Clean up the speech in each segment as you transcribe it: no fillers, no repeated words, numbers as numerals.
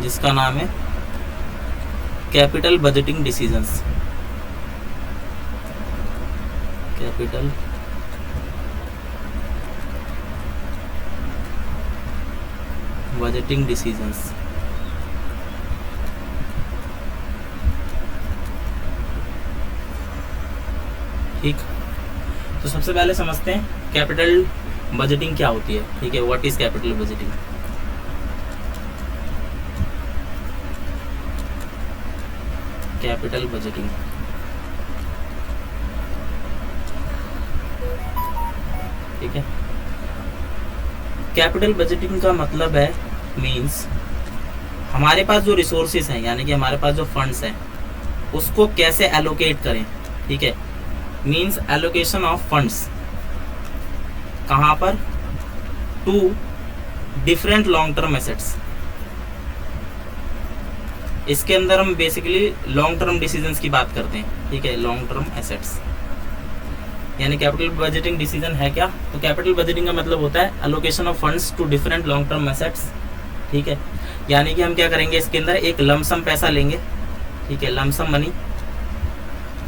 जिसका नाम है capital budgeting decisions. Capital budgeting decisions. ठीक, तो सबसे पहले समझते हैं कैपिटल बजटिंग क्या होती है। ठीक है, what is capital budgeting. Capital budgeting, ठीक है। कैपिटल बजटिंग का मतलब है मींस हमारे पास जो रिसोर्सेज हैं, यानी कि हमारे पास जो फंड्स हैं, उसको कैसे एलोकेट करें। ठीक है, मींस एलोकेशन ऑफ फंड्स कहाँ पर, to different long term assets. इसके अंदर हम बेसिकली लॉन्ग टर्म डिसीजंस की बात करते हैं। ठीक है, लॉन्ग टर्म एसेट्स, यानी कैपिटल बजटिंग डिसीजन है क्या, तो कैपिटल बजटिंग का मतलब होता है allocation of funds to different long term assets. ठीक है, यानी कि हम क्या करेंगे, इसके अंदर एक लमसम पैसा लेंगे। ठीक है, लमसम मनी,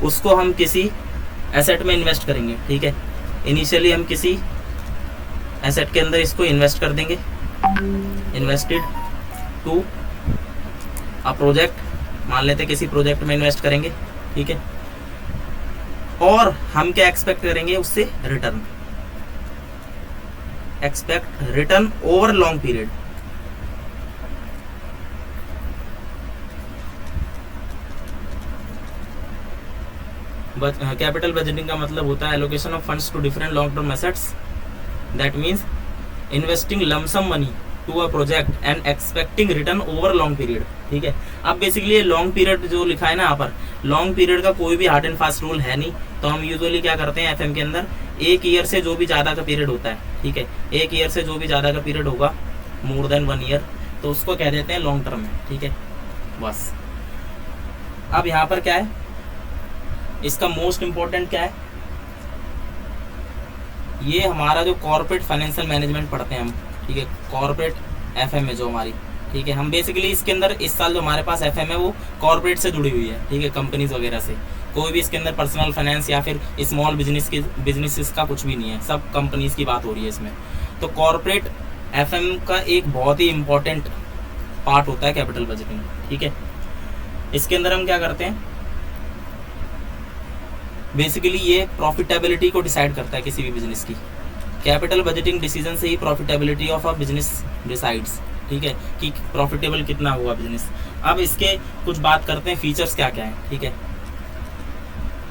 उसको हम किसी एसेट में इन्वेस्ट करेंगे। ठीक है, इनिशियली हम किसी एसेट के अंदर इसको इन्वेस्ट कर देंगे, इन्वेस्टेड टू अ प्रोजेक्ट, मान लेते हैं किसी प्रोजेक्ट में इन्वेस्ट करेंगे। ठीक है, और हम क्या एक्सपेक्ट करेंगे उससे, return, expect return over long period. Capital budgeting का मतलब होता है allocation of funds to different long term assets, that means investing lump sum money to a project and expecting return over long period. ठीक है, अब basically long period जो लिखा है ना यहाँ पर, लॉन्ग पीरियड का कोई भी हार्ड एंड फास्ट रूल है नहीं, तो हम यूजुअली क्या करते हैं एफएम के अंदर, एक ईयर से जो भी ज्यादा का पीरियड होता है, ठीक है, एक ईयर से जो भी ज्यादा का पीरियड होगा, मोर देन 1 ईयर, तो उसको कह देते हैं लॉन्ग टर्म है। ठीक है, बस। अब यहाँ पर क्या है, इसका मोस्ट इंपॉर्टेंट क्या है, ये हमारा जो कॉर्पोरेट फाइनेंशियल मैनेजमेंट पढ़ते हैं हम। ठीक है, कॉर्पोरेट एफएम है जो हमारी। ठीक है, हम बेसिकली इसके अंदर इस साल जो हमारे पास एफएम है वो कॉर्पोरेट से जुड़ी हुई है। ठीक है, कंपनीज वगैरह से, कोई भी इसके अंदर पर्सनल फाइनेंस या फिर स्मॉल बिजनेसेस का कुछ भी नहीं है, सब कंपनीज की बात हो रही है इसमें। तो कॉर्पोरेट एफएम का एक बहुत ही इंपॉर्टेंट पार्ट होता है कैपिटल बजटिंग। ठीक है, इसके अंदर हम क्या करते हैं, बेसिकली ये प्रॉफिटेबिलिटी को डिसाइड करता है किसी भी बिजनेस की। कैपिटल बजटिंग डिसीजन से ही profitability of a business decides. ठीक है, कि प्रॉफिटेबल कितना हुआ बिजनेस। अब इसके कुछ बात करते हैं फीचर्स क्या क्या है। ठीक है,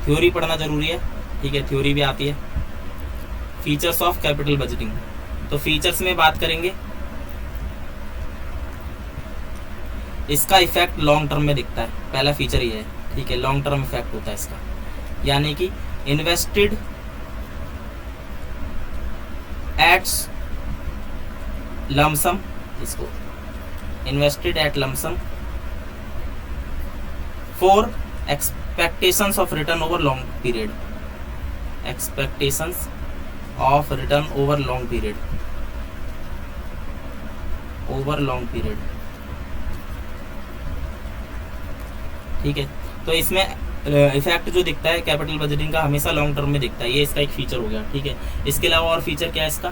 थ्योरी पढ़ना जरूरी है। ठीक है, थ्योरी भी आती है। फीचर्स ऑफ कैपिटल बजटिंग, तो फीचर्स में बात करेंगे, इसका इफेक्ट लॉन्ग टर्म में दिखता है, पहला फीचर ये है। ठीक है, लॉन्ग टर्म इफेक्ट होता है इसका, यानी कि इन्वेस्टेड एट्स लमसम, इसको invested at lump sum for expectations of return over long period, expectations of return over long period, over long period. ठीक है, तो इसमें इफेक्ट जो दिखता है कैपिटल बजटिंग का हमेशा लॉन्ग टर्म में दिखता है, ये इसका एक फीचर हो गया। ठीक है, इसके अलावा और फीचर क्या है इसका,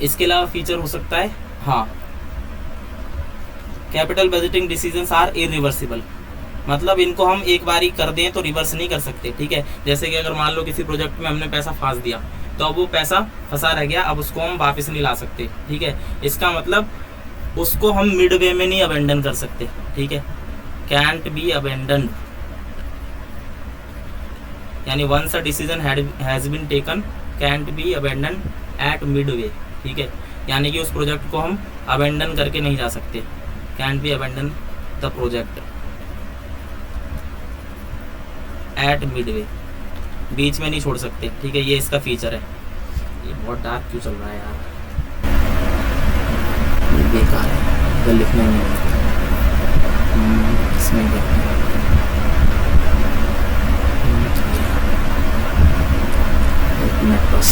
इसके अलावा फीचर हो सकता है, हाँ, capital budgeting decisions are irreversible, मतलब इनको हम एक बार ही कर दें तो रिवर्स नहीं कर सकते। ठीक है, जैसे कि अगर मान लो किसी प्रोजेक्ट में हमने पैसा फंस दिया, तो अब वो पैसा फंसा रह गया, अब उसको हम वापस नहीं ला सकते। ठीक है, इसका मतलब उसको हम मिड वे में नहीं अबेंडन कर सकते। ठीक है, can't be abandoned, यानी once a decision has been taken can't be abandoned at midway। ठीक है, यानी कि उस प्रोजेक्ट को हम अबेंडन करके नहीं जा सकते, can't be abandon the project at midway, बीच में नहीं छोड़ सकते। ठीक है, ये इसका फीचर है। ये बहुत डार्क क्यों चल रहा है यार, ये बेकार है, तो लिखने नहीं है इसमें क्या एक मिनट बस।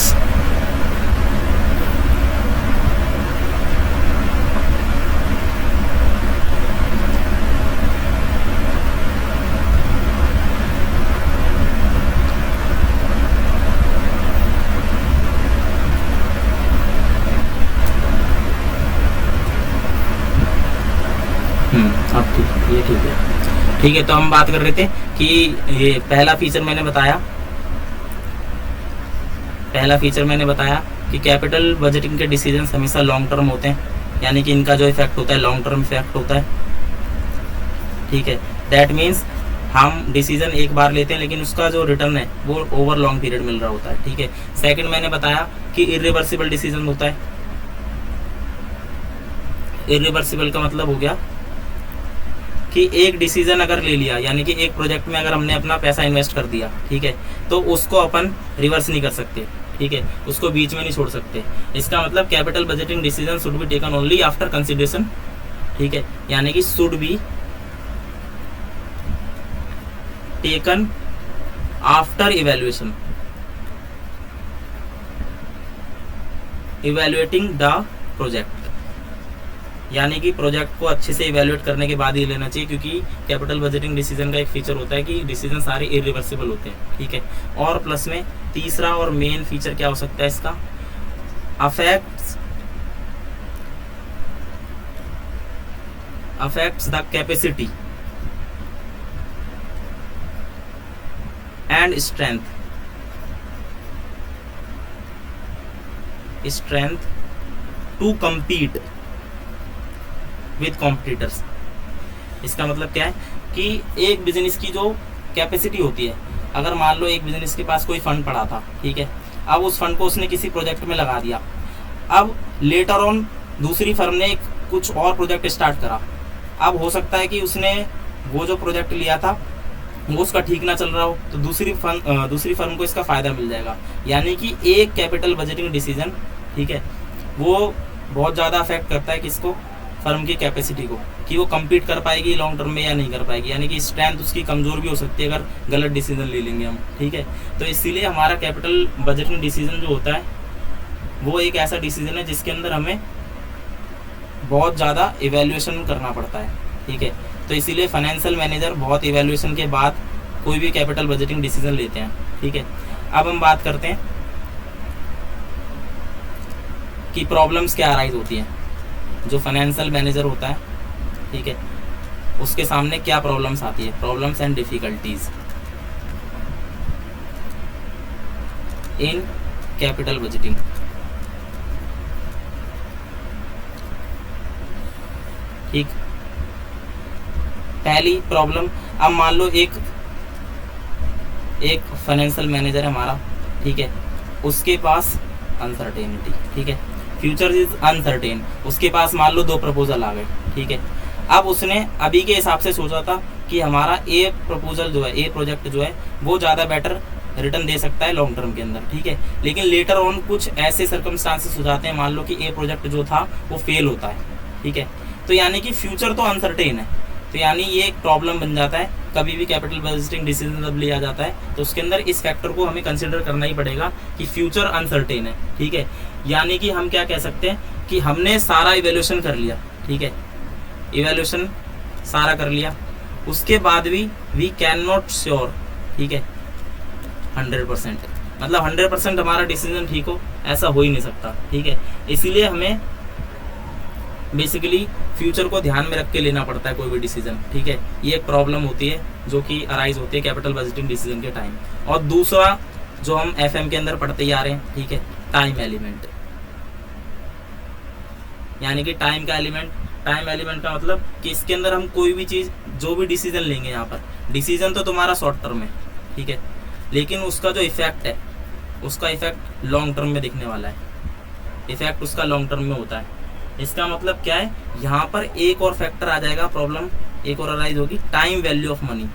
अब ठीक, ये ठीक है। ठीक है, तो हम बात कर रहे थे कि ये पहला फीचर मैंने बताया कि कैपिटल बजटिंग के डिसीजंस हमेशा लॉन्ग टर्म होते हैं, यानी कि इनका जो इफेक्ट होता है लॉन्ग टर्म इफेक्ट होता है। ठीक है, दैट मीन्स हम डिसीजन एक बार लेते हैं लेकिन उसका जो रिटर्न है वो ओवर लॉन्ग पीरियड मिल रहा होता है। ठीक है, सेकंड मैंने बताया कि इरिवर्सिबल डिसीजन होता है। इरिवर्सिबल का मतलब हो गया कि एक डिसीजन अगर ले लिया, यानी कि एक प्रोजेक्ट में अगर हमने अपना पैसा इन्वेस्ट कर दिया, ठीक है, तो उसको अपन रिवर्स नहीं कर सकते। ठीक है, उसको बीच में नहीं छोड़ सकते। इसका मतलब capital budgeting decision should be taken only after consideration. ठीक है, यानी कि should be taken after evaluation, evaluating the project, यानी कि प्रोजेक्ट को अच्छे से इवैल्यूएट करने के बाद ही लेना चाहिए, क्योंकि कैपिटल बजटिंग डिसीजन का एक फीचर होता है कि डिसीजन सारे इरिवर्सिबल होते हैं। ठीक है, और प्लस में तीसरा और मेन फीचर क्या हो सकता है इसका, affects the capacity and strength to compete with competitors. इसका मतलब क्या है कि एक बिजनेस की जो कैपेसिटी होती है, अगर मान लो एक बिजनेस के पास कोई फंड पड़ा था, ठीक है, अब उस फंड को उसने किसी प्रोजेक्ट में लगा दिया। अब लेटर ऑन दूसरी फर्म ने कुछ और प्रोजेक्ट स्टार्ट करा। अब हो सकता है कि उसने वो जो प्रोजेक्ट लिया था वो उसका ठीक ना चल रहा हो, तो दूसरी फर्म को इसका फायदा मिल जाएगा। यानी कि एक कैपिटल बजटिंग डिसीजन, ठीक है, वो बहुत ज़्यादा अफेक्ट करता है किसको, फर्म की कैपेसिटी को, कि वो compete कर पाएगी लॉन्ग टर्म में या नहीं कर पाएगी। यानी कि स्ट्रेंथ उसकी कमज़ोर भी हो सकती है अगर गलत डिसीजन ले लेंगे हम। ठीक है, तो इसीलिए हमारा कैपिटल बजटिंग डिसीजन जो होता है वो एक ऐसा डिसीजन है जिसके अंदर हमें बहुत ज़्यादा इवैल्यूएशन करना पड़ता है। ठीक है, तो इसीलिए फाइनेंशियल मैनेजर बहुत इवैल्यूएशन के बाद कोई भी कैपिटल बजटिंग डिसीजन लेते हैं। ठीक है, अब हम बात करते हैं कि प्रॉब्लम्स क्या अराइज होती हैं। जो फाइनेंशियल मैनेजर होता है, ठीक है, उसके सामने क्या प्रॉब्लम्स आती है, problems and difficulties in capital budgeting. ठीक, पहली प्रॉब्लम, अब मान लो एक फाइनेंशियल मैनेजर है हमारा, ठीक है, उसके पास अनसर्टेनिटी, ठीक है, फ्यूचर इज अनसर्टेन, उसके पास मान लो 2 प्रपोजल आ गए। ठीक है, अब उसने अभी के हिसाब से सोचा था कि हमारा ए प्रपोजल जो है, ए प्रोजेक्ट जो है वो ज़्यादा बेटर रिटर्न दे सकता है लॉन्ग टर्म के अंदर। ठीक है, लेकिन लेटर ऑन कुछ ऐसे सर्कमस्टांसेस हो जाते हैं, मान लो कि ए प्रोजेक्ट जो था वो फेल होता है। ठीक है, तो यानी कि फ्यूचर तो अनसर्टेन है, तो यानी ये एक प्रॉब्लम बन जाता है। कभी भी कैपिटल बजटिंग डिसीजन जब लिया जाता है तो उसके अंदर इस फैक्टर को हमें कंसिडर करना ही पड़ेगा कि फ्यूचर अनसर्टेन है। ठीक है, यानी कि हम क्या कह सकते हैं कि हमने सारा इवैल्यूएशन कर लिया, ठीक है, इवैल्यूएशन सारा कर लिया, उसके बाद भी वी कैन नॉट श्योर, ठीक है, 100%, मतलब 100% हमारा डिसीजन ठीक हो, ऐसा हो ही नहीं सकता। ठीक है, इसीलिए हमें बेसिकली फ्यूचर को ध्यान में रख के लेना पड़ता है कोई भी डिसीजन। ठीक है, ये एक प्रॉब्लम होती है जो कि अराइज होती है कैपिटल बजटिंग डिसीजन के टाइम। और दूसरा जो हम एफएम के अंदर पढ़ते ही आ रहे हैं, ठीक है, टाइम एलिमेंट, यानी कि टाइम का एलिमेंट। टाइम एलिमेंट का मतलब कि इसके अंदर हम कोई भी चीज़, जो भी डिसीजन लेंगे, यहाँ पर डिसीजन तो तुम्हारा शॉर्ट टर्म है, ठीक है, लेकिन उसका जो इफेक्ट है, उसका इफेक्ट लॉन्ग टर्म में दिखने वाला है, इफेक्ट उसका लॉन्ग टर्म में होता है। इसका मतलब क्या है, यहाँ पर एक और फैक्टर आ जाएगा, प्रॉब्लम एक और अराइज होगी, टाइम वैल्यू ऑफ मनी।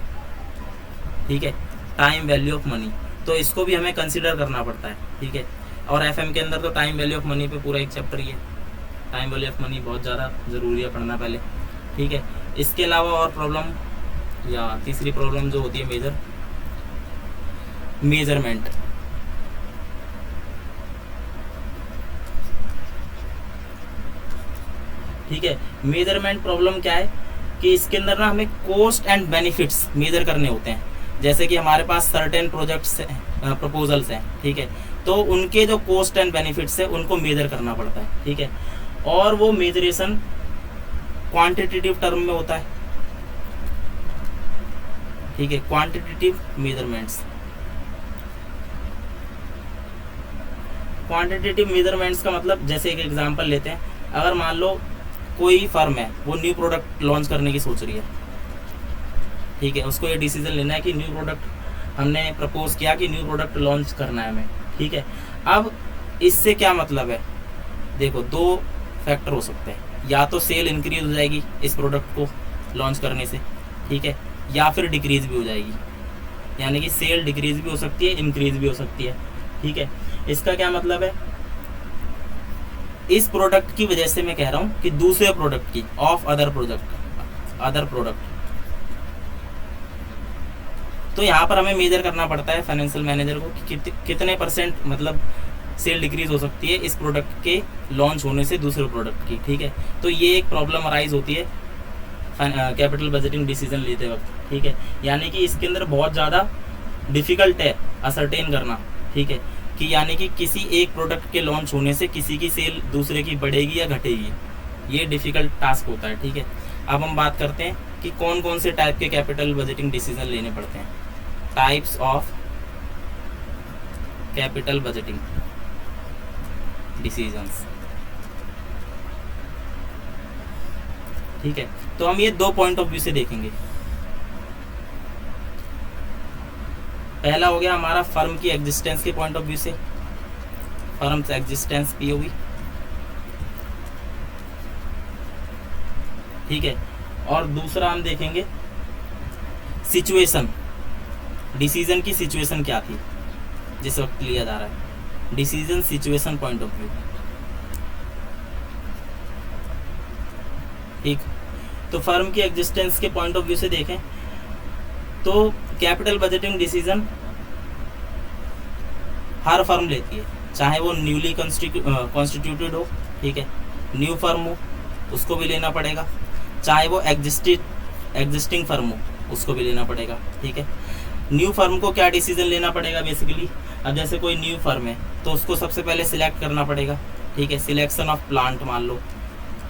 ठीक है, टाइम वैल्यू ऑफ मनी, तो इसको भी हमें कंसीडर करना पड़ता है। ठीक है, और एफएम के अंदर तो टाइम वैल्यू ऑफ मनी पे पूरा एक चैप्टर ही है। टाइम वैल्यू ऑफ मनी बहुत ज़्यादा ज़रूरी है पढ़ना पहले। ठीक है, इसके अलावा और प्रॉब्लम, या तीसरी प्रॉब्लम जो होती है मेजरमेंट। ठीक है, मेजरमेंट प्रॉब्लम क्या है कि इसके अंदर ना हमें कॉस्ट एंड बेनिफिट्स मेजर करने होते हैं। जैसे कि हमारे पास सर्टेन प्रोजेक्ट्स प्रपोजल्स हैं, ठीक है, तो उनके जो कॉस्ट एंड बेनिफिट्स है उनको मेजर करना पड़ता है। ठीक है, और वो मेजरेशन क्वांटिटेटिव टर्म में होता है, ठीक है, क्वांटिटेटिव मेजरमेंट्स। क्वांटिटेटिव मेजरमेंट्स का मतलब, जैसे एक एग्जांपल लेते हैं, अगर मान लो कोई फर्म है वो न्यू प्रोडक्ट लॉन्च करने की सोच रही है, ठीक है, उसको ये डिसीजन लेना है कि न्यू प्रोडक्ट हमने प्रपोज किया कि न्यू प्रोडक्ट लॉन्च करना है हमें, ठीक है। अब इससे क्या मतलब है, देखो दो फैक्टर हो सकते हैं, या तो सेल इंक्रीज हो जाएगी इस प्रोडक्ट को लॉन्च करने से, ठीक है, या फिर डिक्रीज भी हो जाएगी, यानी कि सेल डिक्रीज भी हो सकती है, इंक्रीज भी हो सकती है, ठीक है। इसका क्या मतलब है, इस प्रोडक्ट की वजह से मैं कह रहा हूं कि दूसरे प्रोडक्ट की, ऑफ अदर प्रोडक्ट। तो यहाँ पर हमें मेजर करना पड़ता है फाइनेंशियल मैनेजर को कि कितने परसेंट मतलब सेल डिक्रीज हो सकती है इस प्रोडक्ट के लॉन्च होने से दूसरे प्रोडक्ट की, ठीक है। तो ये एक प्रॉब्लम अराइज होती है कैपिटल बजटिंग डिसीजन लेते वक्त, ठीक है, यानी कि इसके अंदर बहुत ज़्यादा डिफिकल्ट है असरटेन करना, ठीक है, कि यानी कि किसी एक प्रोडक्ट के लॉन्च होने से किसी की सेल दूसरे की बढ़ेगी या घटेगी, ये डिफिकल्ट टास्क होता है, ठीक है। अब हम बात करते हैं कि कौन कौन से टाइप के कैपिटल बजटिंग डिसीजन लेने पड़ते हैं। Types of capital budgeting decisions, ठीक है। तो हम ये दो पॉइंट ऑफ व्यू से देखेंगे। पहला हो गया हमारा फर्म की एग्जिस्टेंस के पॉइंट ऑफ व्यू से, फर्म एग्जिस्टेंस पीओवी, ठीक है। और दूसरा हम देखेंगे सिचुएशन, डिसीजन की सिचुएशन क्या थी जिस वक्त लिया जा रहा है, decision situation point of view, ठीक। तो फर्म की एग्जिस्टेंस के पॉइंट ऑफ व्यू से देखें तो कैपिटल बजटिंग डिसीजन हर फर्म लेती है, चाहे वो न्यूली कॉन्स्टिट्यूटेड हो, ठीक है, न्यू फर्म हो उसको भी लेना पड़ेगा, चाहे वो एग्जिस्टिंग फर्म हो उसको भी लेना पड़ेगा, ठीक है। न्यू फर्म को क्या डिसीजन लेना पड़ेगा बेसिकली, अब जैसे कोई न्यू फर्म है तो उसको सबसे पहले सिलेक्ट करना पड़ेगा, ठीक है, सिलेक्शन ऑफ प्लांट, मान लो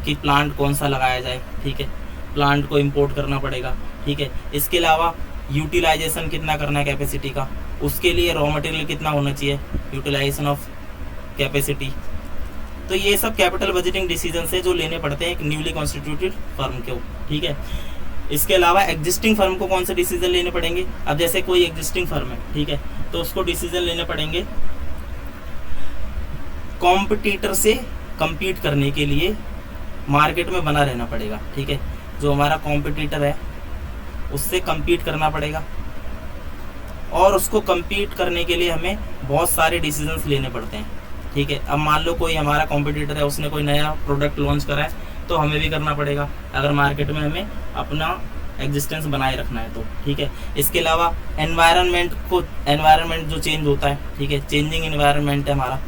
कि प्लांट कौन सा लगाया जाए, ठीक है, प्लांट को इंपोर्ट करना पड़ेगा, ठीक है। इसके अलावा यूटिलाइजेशन कितना करना है कैपेसिटी का, उसके लिए रॉ मटेरियल कितना होना चाहिए, यूटिलाइजेशन ऑफ कैपेसिटी। तो ये सब कैपिटल बजटिंग डिसीजन से जो लेने पड़ते हैं एक न्यूली कॉन्स्टिट्यूटेड फर्म को, ठीक है। इसके अलावा एग्जिस्टिंग फर्म को कौन से डिसीजन लेने पड़ेंगे, अब जैसे कोई एग्जिस्टिंग फर्म है, ठीक है, तो उसको डिसीजन लेने पड़ेंगे कॉम्पिटिटर से compete करने के लिए मार्केट में बना रहना पड़ेगा, ठीक है। जो हमारा कॉम्पिटिटर है उससे compete करना पड़ेगा, और उसको compete करने के लिए हमें बहुत सारे डिसीजंस लेने पड़ते हैं, ठीक है। अब मान लो कोई हमारा कॉम्पिटिटर है, उसने कोई नया प्रोडक्ट लॉन्च करा है तो हमें भी करना पड़ेगा अगर मार्केट में हमें अपना एग्जिस्टेंस बनाए रखना है तो, ठीक है। इसके अलावा एनवायरनमेंट जो चेंज होता है, ठीक है, चेंजिंग एनवायरनमेंट है हमारा,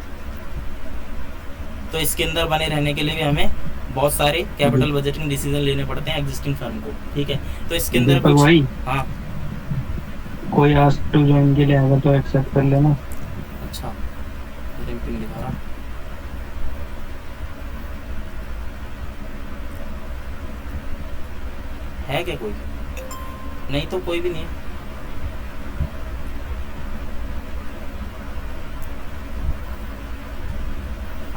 तो इसके अंदर बने रहने के लिए भी हमें बहुत सारे कैपिटल बजटिंग डिसीजन लेने पड़ते हैं एग्जिस्टिंग फर्म को, ठीक है। तो इसके अंदर कुछ, हाँ, कोई आस्क टू ज्वाइन के लिए आएगा तो एक्सेप्ट कर लेना। अच्छा, लिंक्डइन दिखा रहा है क्या कोई, नहीं तो कोई भी नहीं है।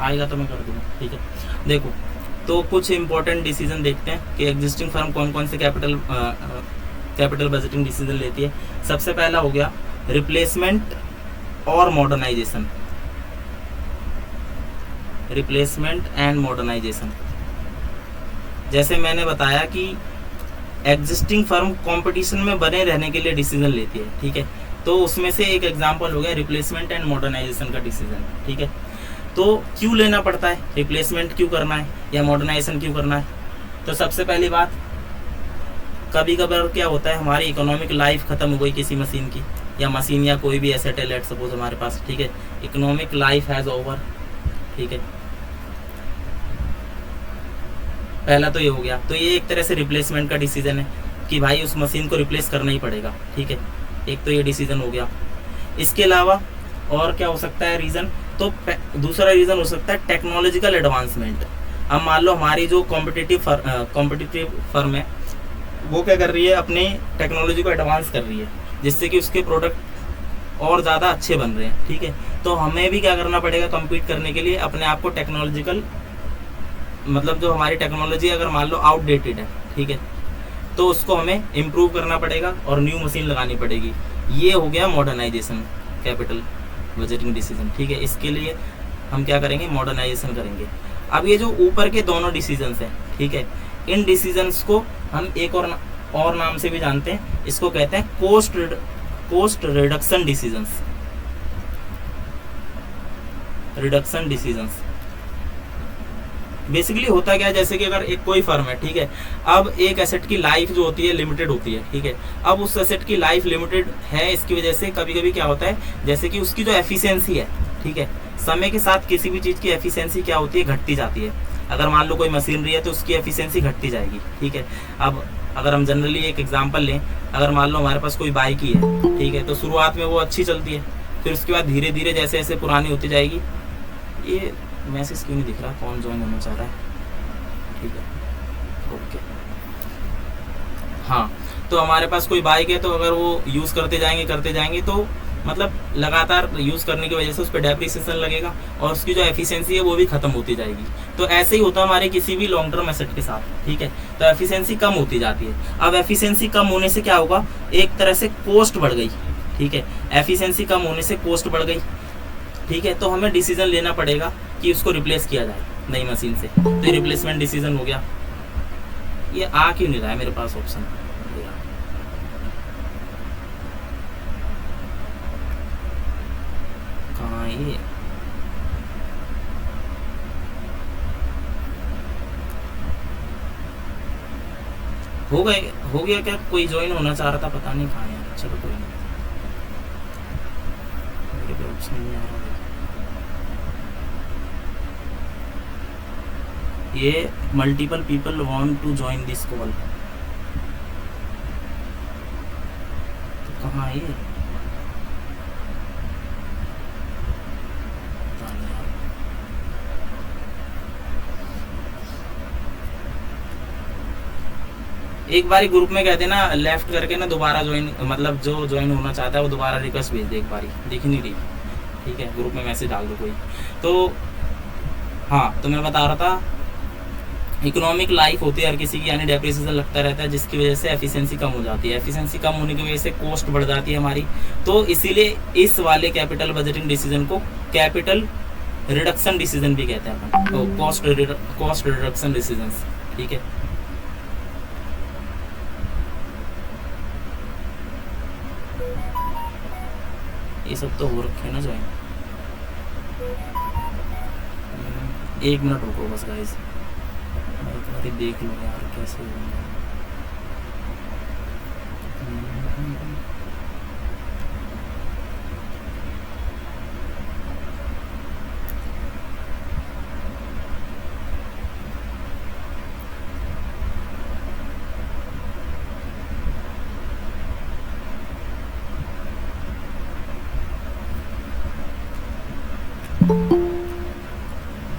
आएगा तो मैं कर दूंगा, ठीक है। देखो, तो कुछ इंपॉर्टेंट डिसीजन देखते हैं कि एग्जिस्टिंग फर्म कौन कौन से कैपिटल बजटिंग डिसीजन लेती है। सबसे पहला हो गया रिप्लेसमेंट और मॉडर्नाइजेशन, रिप्लेसमेंट एंड मॉडर्नाइजेशन। जैसे मैंने बताया कि एग्जिस्टिंग फर्म कंपटीशन में बने रहने के लिए डिसीजन लेती है, ठीक है, तो उसमें से एक एग्जांपल हो गया रिप्लेसमेंट एंड मॉडर्नाइजेशन का डिसीजन, ठीक है। तो क्यों लेना पड़ता है, रिप्लेसमेंट क्यों करना है या मॉडर्नाइजेशन क्यों करना है? तो सबसे पहली बात, कभी कभार क्या होता है, हमारी इकोनॉमिक लाइफ खत्म हो गई किसी मशीन की, या मशीन या कोई भी एसेट है, लेट सपोज हमारे पास, ठीक है, इकोनॉमिक लाइफ हैज ओवर, ठीक है। पहला तो ये हो गया, तो ये एक तरह से रिप्लेसमेंट का डिसीजन है कि भाई उस मशीन को रिप्लेस करना ही पड़ेगा, ठीक है, एक तो ये डिसीजन हो गया। इसके अलावा और क्या हो सकता है रीज़न, तो दूसरा रीज़न हो सकता है टेक्नोलॉजिकल एडवांसमेंट। अब मान लो हमारी जो कॉम्पिटिटिव फर्म है वो क्या कर रही है, अपने टेक्नोलॉजी को एडवांस कर रही है, जिससे कि उसके प्रोडक्ट और ज़्यादा अच्छे बन रहे हैं, ठीक है। तो हमें भी क्या करना पड़ेगा, कम्पीट करने के लिए अपने आप को टेक्नोलॉजिकल, मतलब जो हमारी टेक्नोलॉजी अगर मान लो आउटडेटेड है, ठीक है, तो उसको हमें इम्प्रूव करना पड़ेगा और न्यू मशीन लगानी पड़ेगी। ये हो गया मॉडर्नाइजेशन कैपिटल बजटिंग डिसीजन, ठीक है। इसके लिए हम क्या करेंगे, मॉडर्नाइजेशन करेंगे। अब ये जो ऊपर के दोनों डिसीजंस हैं, ठीक है, इन डिसीजंस को हम एक और नाम से भी जानते हैं, इसको कहते हैं cost reduction decisions, reduction decisions. Basically होता क्या है, जैसे कि अगर एक कोई फर्म है, ठीक है, अब एक एसेट की लाइफ जो होती है लिमिटेड होती है, ठीक है। अब उस एसेट की लाइफ लिमिटेड है, इसकी वजह से कभी कभी क्या होता है, जैसे कि उसकी जो एफिशिएंसी है, ठीक है, समय के साथ किसी भी चीज़ की एफिशिएंसी क्या होती है, घटती जाती है। अगर मान लो कोई मशीनरी है तो उसकी एफिशिएंसी घटती जाएगी, ठीक है। अब अगर हम जनरली एक एग्जांपल लें, अगर मान लो हमारे पास कोई बाइक ही है, ठीक है, तो शुरुआत में वो अच्छी चलती है, फिर उसके बाद धीरे धीरे जैसे जैसे पुरानी होती जाएगी। ये मैसेज क्यों नहीं दिख रहा, कौन ज्वाइन होना चाह रहा है, ठीक है, ओके। हाँ, तो हमारे पास कोई बाइक है, तो अगर वो यूज़ करते जाएंगे तो मतलब लगातार यूज़ करने की वजह से उस पर डेप्रिसिएशन लगेगा और उसकी जो एफिशिएंसी है वो भी खत्म होती जाएगी। तो ऐसे ही होता है हमारे किसी भी लॉन्ग टर्म एसेट के साथ, ठीक है। तो एफिशिएंसी कम होती जाती है। अब एफिशिएंसी कम होने से क्या होगा, एक तरह से कॉस्ट बढ़ गई, ठीक है। एफिशिएंसी कम होने से कॉस्ट बढ़ गई, ठीक है। तो हमें डिसीजन लेना पड़ेगा कि उसको रिप्लेस किया जाए नई मशीन से। तो ये रिप्लेसमेंट डिसीजन हो गया। ये आ क्यों नहीं रहा है मेरे पास ऑप्शन, कहाँ ये, हो गया क्या, कोई ज्वाइन होना चाह रहा था, पता नहीं कहाँ है। चलो कोई नहीं, मेरे पे ऑप्शन नहीं आ रहा। ये multiple people want to join this call, तो कहाँ है ये, पता नहीं यार। एक बारी ग्रुप में कहते ना, लेफ्ट करके ना दोबारा ज्वाइन, मतलब जो ज्वाइन होना चाहता है वो दोबारा रिक्वेस्ट भेज दे, एक बारी दिख नहीं रही, ठीक है, ग्रुप में मैसेज डाल दो कोई। तो हाँ, तो मैं बता रहा था, इकोनॉमिक लाइफ होती है हर किसी की, यानी डेप्रिसिएशन लगता रहता है, जिसकी वजह से एफिशिएंसी कम हो जाती है। एफिशिएंसी कम होने की वजह से कॉस्ट बढ़ जाती है हमारी। तो इसीलिए इस वाले कैपिटल बजटिंग डिसीजन को कैपिटल रिडक्शन डिसीजन भी कहते हैं अपन, कॉस्ट रिडक्शन डिसीजन, ठीक है। ये सब तो हो रखे ना ज्वाइन। एक मिनट रुको बस गाइस, मैं देख लूँ यार कैसे होगा।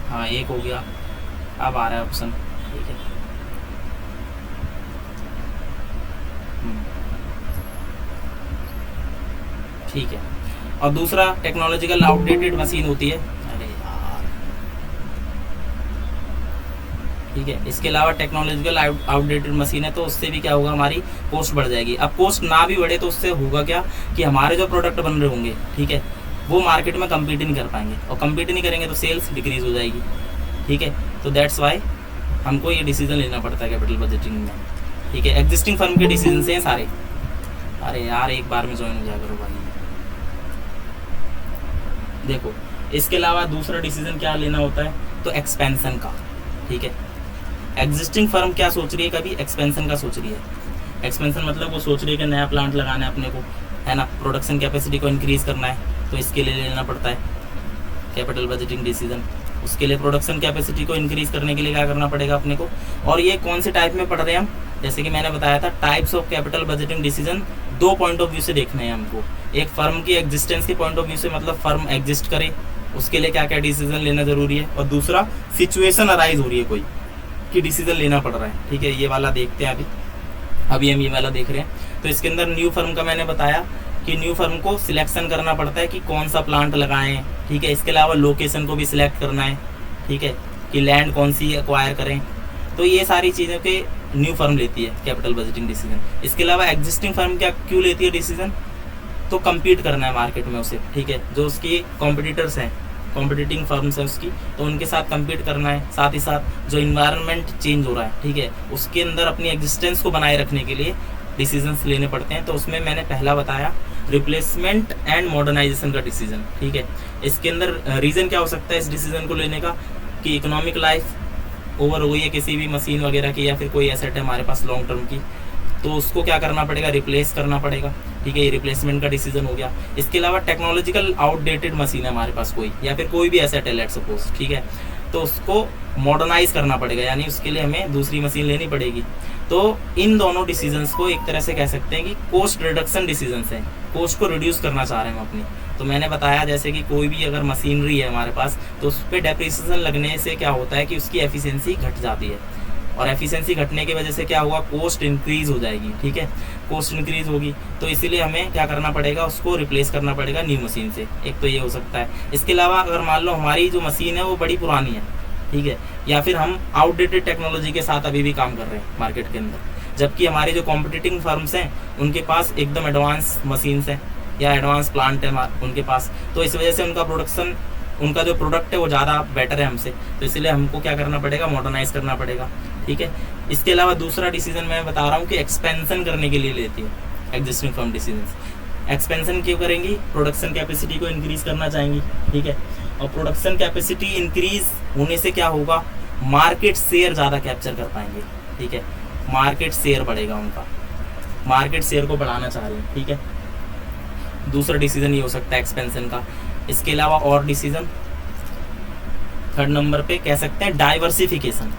हाँ, एक हो गया, अब आ रहा है ऑप्शन, ठीक है। ठीक है। और दूसरा टेक्नोलॉजिकल आउटडेटेड मशीन होती है, अरे यार, ठीक है। इसके अलावा टेक्नोलॉजिकल आउटडेटेड मशीन है, तो उससे भी क्या होगा, हमारी कॉस्ट बढ़ जाएगी। अब कॉस्ट ना भी बढ़े तो उससे होगा क्या कि हमारे जो प्रोडक्ट बन रहे होंगे, ठीक है, वो मार्केट में कम्पीट नहीं कर पाएंगे, और कम्पीट नहीं करेंगे तो सेल्स डिक्रीज हो जाएगी, ठीक है। तो दैट्स वाई हमको ये डिसीजन लेना पड़ता है कैपिटल बजटिंग में, ठीक है। एग्जिस्टिंग फर्म के डिसीजन से हैं सारे। अरे यार, एक बार में ज्वाइन हो जाया करो भाई। देखो, इसके अलावा दूसरा डिसीजन क्या लेना होता है, तो एक्सपेंशन का, ठीक है। एग्जिस्टिंग फर्म क्या सोच रही है, कभी एक्सपेंशन का सोच रही है। एक्सपेंशन मतलब वो सोच रही है कि नया प्लांट लगाना है अपने को, है ना, प्रोडक्शन कैपेसिटी को इंक्रीज करना है, तो इसके लिए लेना पड़ता है कैपिटल बजटिंग डिसीजन। उसके लिए प्रोडक्शन कैपेसिटी को इंक्रीज करने के लिए क्या करना पड़ेगा अपने को। और ये कौन से टाइप में पढ़ रहे हैं हम, जैसे कि मैंने बताया था, types of capital budgeting decision दो पॉइंट ऑफ व्यू से देखना है हमको। एक फर्म की एग्जिस्टेंस के पॉइंट ऑफ व्यू से, मतलब फर्म एग्जिस्ट करे, उसके लिए क्या क्या डिसीजन लेना जरूरी है, और दूसरा सिचुएशन अराइज हो रही है कोई कि डिसीजन लेना पड़ रहा है, ठीक है। ये वाला देखते हैं अभी हम ये वाला देख रहे हैं। तो इसके अंदर न्यू फर्म का मैंने बताया कि न्यू फर्म को सिलेक्शन करना पड़ता है कि कौन सा प्लांट लगाएं, ठीक है। इसके अलावा लोकेशन को भी सिलेक्ट करना है, ठीक है, कि लैंड कौन सी एक्वायर करें। तो ये सारी चीज़ों के न्यू फर्म लेती है कैपिटल बजटिंग डिसीजन। इसके अलावा एग्जिस्टिंग फर्म क्या क्यों लेती है डिसीजन, तो कम्पीट करना है मार्केट में उसे, ठीक है। जो उसकी कॉम्पिटिटर्स हैं, कॉम्पिटिटिंग फर्म्स हैं उसकी, तो उनके साथ कम्पीट करना है। साथ ही साथ जो इन्वायरमेंट चेंज हो रहा है, ठीक है, उसके अंदर अपनी एग्जिस्टेंस को बनाए रखने के लिए डिसीजंस लेने पड़ते हैं। तो उसमें मैंने पहला बताया रिप्लेसमेंट एंड मॉडर्नाइजेशन का डिसीजन, ठीक है। इसके अंदर रीज़न क्या हो सकता है इस डिसीजन को लेने का, कि इकोनॉमिक लाइफ ओवर हो गई है किसी भी मशीन वगैरह की, या फिर कोई एसेट है हमारे पास लॉन्ग टर्म की, तो उसको क्या करना पड़ेगा, रिप्लेस करना पड़ेगा, ठीक है। ये रिप्लेसमेंट का डिसीजन हो गया। इसके अलावा टेक्नोलॉजिकल आउटडेटेड मशीन है हमारे पास कोई, या फिर कोई भी एसेट है लेट सपोज, ठीक है, तो उसको मॉडर्नाइज करना पड़ेगा, यानी उसके लिए हमें दूसरी मशीन लेनी पड़ेगी। तो इन दोनों डिसीजंस को एक तरह से कह सकते हैं कि कॉस्ट रिडक्शन डिसीजंस हैं, कॉस्ट को रिड्यूस करना चाह रहे हैं हम अपनी। तो मैंने बताया जैसे कि कोई भी अगर मशीनरी है हमारे पास, तो उस पर डेप्रिसिएशन लगने से क्या होता है कि उसकी एफिशिएंसी घट जाती है, और एफिशिएंसी घटने की वजह से क्या हुआ, कॉस्ट इंक्रीज हो जाएगी, ठीक है। कॉस्ट इंक्रीज होगी तो इसीलिए हमें क्या करना पड़ेगा, उसको रिप्लेस करना पड़ेगा न्यू मशीन से। एक तो ये हो सकता है। इसके अलावा अगर मान लो हमारी जो मशीन है वो बड़ी पुरानी है, ठीक है, या फिर हम आउटडेटेड टेक्नोलॉजी के साथ अभी भी काम कर रहे हैं मार्केट के अंदर, जबकि हमारे जो कॉम्पिटिटिंग फर्म्स हैं उनके पास एकदम एडवांस मशीन्स हैं या एडवांस प्लांट है उनके पास, तो इस वजह से उनका प्रोडक्शन, उनका जो प्रोडक्ट है वो ज़्यादा बेटर है हमसे, तो इसलिए हमको क्या करना पड़ेगा, मॉडर्नाइज करना पड़ेगा, ठीक है। इसके अलावा दूसरा डिसीजन मैं बता रहा हूँ कि एक्सपेंशन करने के लिए लेती है एग्जिस्टिंग फर्म डिसीजन। एक्सपेंशन क्यों करेंगी, प्रोडक्शन कैपेसिटी को इंक्रीज करना चाहेंगी, ठीक है। और प्रोडक्शन कैपेसिटी इंक्रीज होने से क्या होगा, मार्केट शेयर ज़्यादा कैप्चर कर पाएंगे, ठीक है, मार्केट शेयर बढ़ेगा उनका, मार्केट शेयर को बढ़ाना चाह रहे हैं, ठीक है। दूसरा डिसीजन ये हो सकता है एक्सपेंशन का। इसके अलावा और डिसीजन थर्ड नंबर पे कह सकते हैं डाइवर्सिफिकेशन,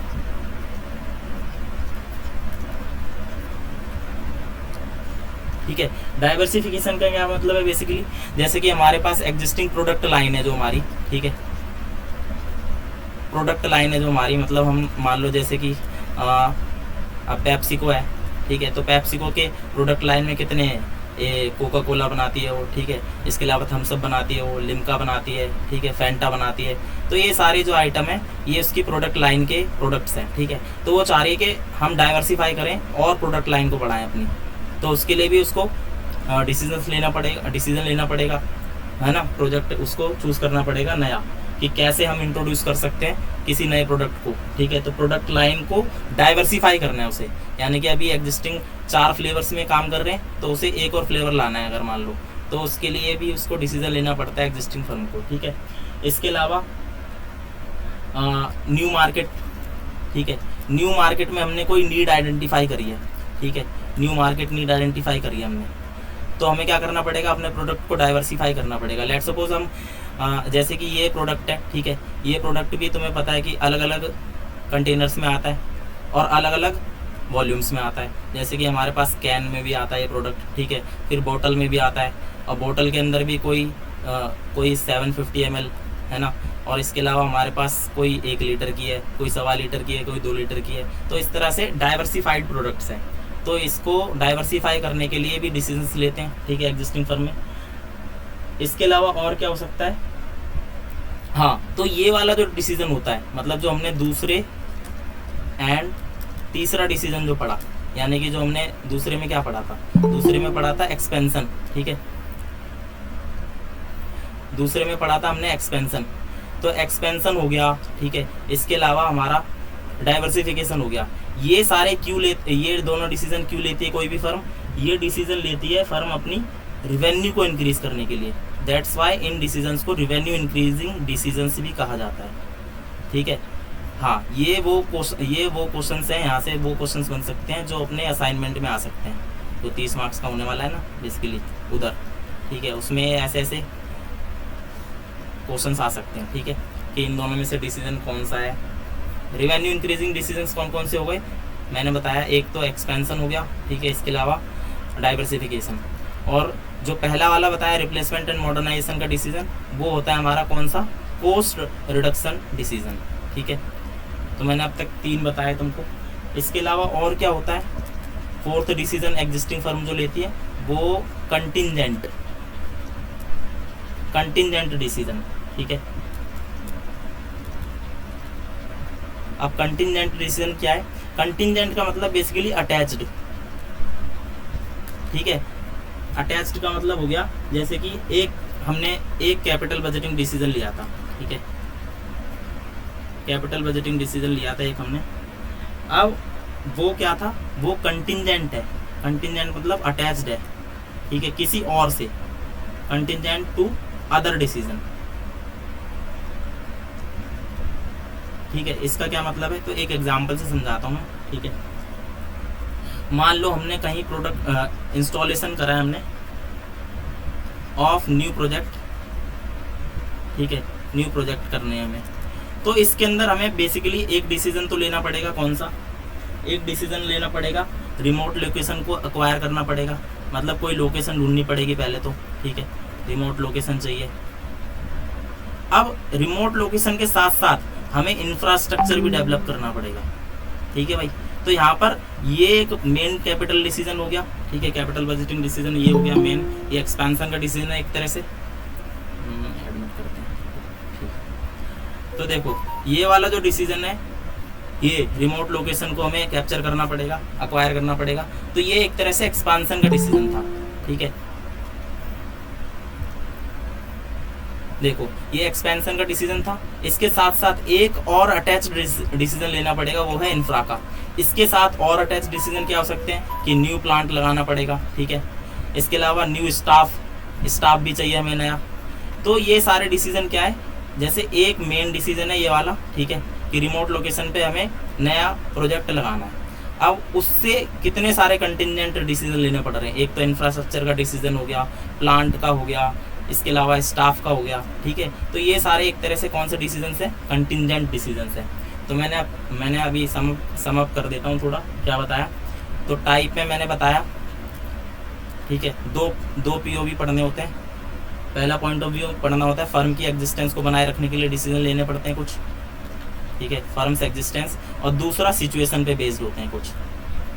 ठीक है। डाइवर्सिफिकेशन का क्या मतलब है, बेसिकली जैसे कि हमारे पास एग्जिस्टिंग प्रोडक्ट लाइन है जो हमारी, ठीक है, प्रोडक्ट लाइन है जो हमारी, मतलब हम मान लो जैसे कि अब पेप्सिको है, ठीक है, तो पेप्सिको के प्रोडक्ट लाइन में कितने हैं, ये कोका कोला बनाती है वो, ठीक है, इसके अलावा थम्स अप बनाती है वो, लिम्का बनाती है, ठीक है, फैंटा बनाती है, तो ये सारे जो आइटम है ये उसकी प्रोडक्ट लाइन के प्रोडक्ट्स हैं, ठीक है। तो वो चाह रही है कि हम डाइवर्सिफाई करें और प्रोडक्ट लाइन को बढ़ाएं अपनी, तो उसके लिए भी उसको डिसीजन लेना पड़ेगा, है ना, प्रोजेक्ट उसको चूज़ करना पड़ेगा नया, कि कैसे हम इंट्रोड्यूस कर सकते हैं किसी नए प्रोडक्ट को, ठीक है। तो प्रोडक्ट लाइन को डाइवर्सिफाई करना है उसे, यानी कि अभी एग्जिस्टिंग 4 फ्लेवर्स में काम कर रहे हैं तो उसे एक और फ्लेवर लाना है अगर मान लो, तो उसके लिए भी उसको डिसीजन लेना पड़ता है एग्जिस्टिंग फर्म को, ठीक है। इसके अलावा न्यू मार्केट, ठीक है, न्यू मार्केट में हमने कोई नीड आइडेंटिफाई करी है, ठीक है, न्यू मार्केट नीड आइडेंटिफाई करी है हमने, तो हमें क्या करना पड़ेगा, अपने प्रोडक्ट को डाइवर्सिफाई करना पड़ेगा। लेट सपोज हम जैसे कि ये प्रोडक्ट है, ठीक है, ये प्रोडक्ट भी तुम्हें पता है कि अलग अलग कंटेनर्स में आता है और अलग अलग वॉल्यूम्स में आता है, जैसे कि हमारे पास कैन में भी आता है ये प्रोडक्ट, ठीक है, फिर बोतल में भी आता है, और बोतल के अंदर भी कोई 750 ml है ना, और इसके अलावा हमारे पास कोई 1 लीटर की है, कोई 1.25 लीटर की है, कोई 2 लीटर की है, तो इस तरह से डाइवर्सिफाइड प्रोडक्ट्स हैं। तो इसको डाइवर्सिफाई करने के लिए भी डिसीजंस लेते हैं, ठीक है, एग्जिस्टिंग फर्म में। इसके अलावा और क्या हो सकता है, हाँ, तो ये वाला जो डिसीजन होता है, मतलब जो हमने दूसरे एंड तीसरा डिसीजन जो पढ़ा, यानी कि जो हमने दूसरे में क्या पढ़ा था, दूसरे में पढ़ा था एक्सपेंशन, ठीक है, दूसरे में पढ़ा था हमने एक्सपेंशन, तो एक्सपेंशन हो गया, ठीक है। इसके अलावा हमारा डाइवर्सिफिकेशन हो गया। ये सारे ये दोनों डिसीजन क्यों लेती है कोई भी फर्म, ये डिसीजन लेती है फर्म अपनी रिवेन्यू को इंक्रीज करने के लिए, दैट्स वाई इन डिसीजंस को रिवेन्यू इंक्रीजिंग डिसीजंस भी कहा जाता है, ठीक है। हाँ, ये वो क्वेश्चंस हैं, यहाँ से वो क्वेश्चंस बन सकते हैं जो अपने असाइनमेंट में आ सकते हैं, जो 30 मार्क्स का होने वाला है ना बेसिकली उधर, ठीक है, उसमें ऐसे क्वेश्चंस आ सकते हैं, ठीक है, कि इन दोनों में से डिसीजन कौन सा है। रिवेन्यू इंक्रीजिंग डिसीजंस कौन कौन से हो गए मैंने बताया, एक तो एक्सपेंशन हो गया, ठीक है, इसके अलावा डाइवर्सिफिकेशन, और जो पहला वाला बताया रिप्लेसमेंट एंड मॉडर्नाइजेशन का डिसीजन, वो होता है हमारा कौन सा, कोस्ट रिडक्शन डिसीजन। ठीक है, तो मैंने अब तक 3 बताए तुमको। इसके अलावा और क्या होता है, फोर्थ डिसीजन एग्जिस्टिंग फर्म जो लेती है वो कंटिंजेंट डिसीजन। ठीक है, अब कंटिंजेंट डिसीजन क्या है, कंटिंजेंट का मतलब बेसिकली अटैच्ड। ठीक है, अटैच्ड का मतलब हो गया जैसे कि हमने एक कैपिटल बजटिंग डिसीजन लिया था। ठीक है, कैपिटल बजटिंग डिसीजन लिया था एक हमने, अब वो क्या था, वो कंटिंजेंट है। कंटिंजेंट मतलब अटैच्ड है। ठीक है, किसी और से, कंटिंजेंट टू अदर डिसीजन। ठीक है, इसका क्या मतलब है, तो एक एग्जांपल से समझाता हूँ मैं। ठीक है, मान लो हमने कहीं प्रोडक्ट इंस्टॉलेशन करा है हमने ऑफ न्यू प्रोजेक्ट। ठीक है, न्यू प्रोजेक्ट करने हैं हमें, तो इसके अंदर हमें बेसिकली एक डिसीजन तो लेना पड़ेगा। कौन सा, एक डिसीजन लेना पड़ेगा, रिमोट लोकेशन को एक्वायर करना पड़ेगा, मतलब कोई लोकेशन ढूंढनी पड़ेगी पहले तो। ठीक है, रिमोट लोकेशन चाहिए। अब रिमोट लोकेशन के साथ साथ हमें इंफ्रास्ट्रक्चर भी डेवलप करना पड़ेगा। ठीक है भाई, तो यहाँ पर ये एक मेन कैपिटल डिसीजन हो गया। ठीक है, कैपिटल बजटिंग डिसीजन ये हो गया मेन, ये एक्सपेंशन का डिसीजन है एक तरह से। एडमिट करते हैं। तो देखो ये वाला जो डिसीजन है, ये रिमोट लोकेशन को हमें कैप्चर करना पड़ेगा, अक्वायर करना पड़ेगा, तो ये एक तरह से एक्सपेंशन का डिसीजन था। ठीक है, देखो ये एक्सपेंशन का डिसीजन था, इसके साथ साथ एक और अटैच्ड डिसीजन लेना पड़ेगा, वो है इंफ्रा का। इसके साथ और अटैच्ड डिसीजन क्या हो सकते हैं कि न्यू प्लांट लगाना पड़ेगा। ठीक है, इसके अलावा न्यू स्टाफ भी चाहिए हमें नया। तो ये सारे डिसीजन क्या है, जैसे एक मेन डिसीजन है ये वाला। ठीक है, कि रिमोट लोकेशन पे हमें नया प्रोजेक्ट लगाना है। अब उससे कितने सारे कंटिजेंट डिसीजन लेने पड़ रहे हैं, एक तो इंफ्रास्ट्रक्चर का डिसीजन हो गया, प्लांट का हो गया, इसके अलावा स्टाफ का हो गया। ठीक है, तो ये सारे एक तरह से कौन से डिसीजन है, कंटिजेंट डिसीजन है। तो मैंने अभी सम अप कर देता हूँ थोड़ा, क्या बताया, तो टाइप में मैंने बताया। ठीक है, दो पीओवी पढ़ने होते हैं। पहला पॉइंट ऑफ व्यू पढ़ना होता है, फर्म की एग्जिस्टेंस को बनाए रखने के लिए डिसीजन लेने पड़ते हैं कुछ। ठीक है, फर्म्स एग्जिस्टेंस, और दूसरा सिचुएशन पे बेस्ड होते हैं कुछ,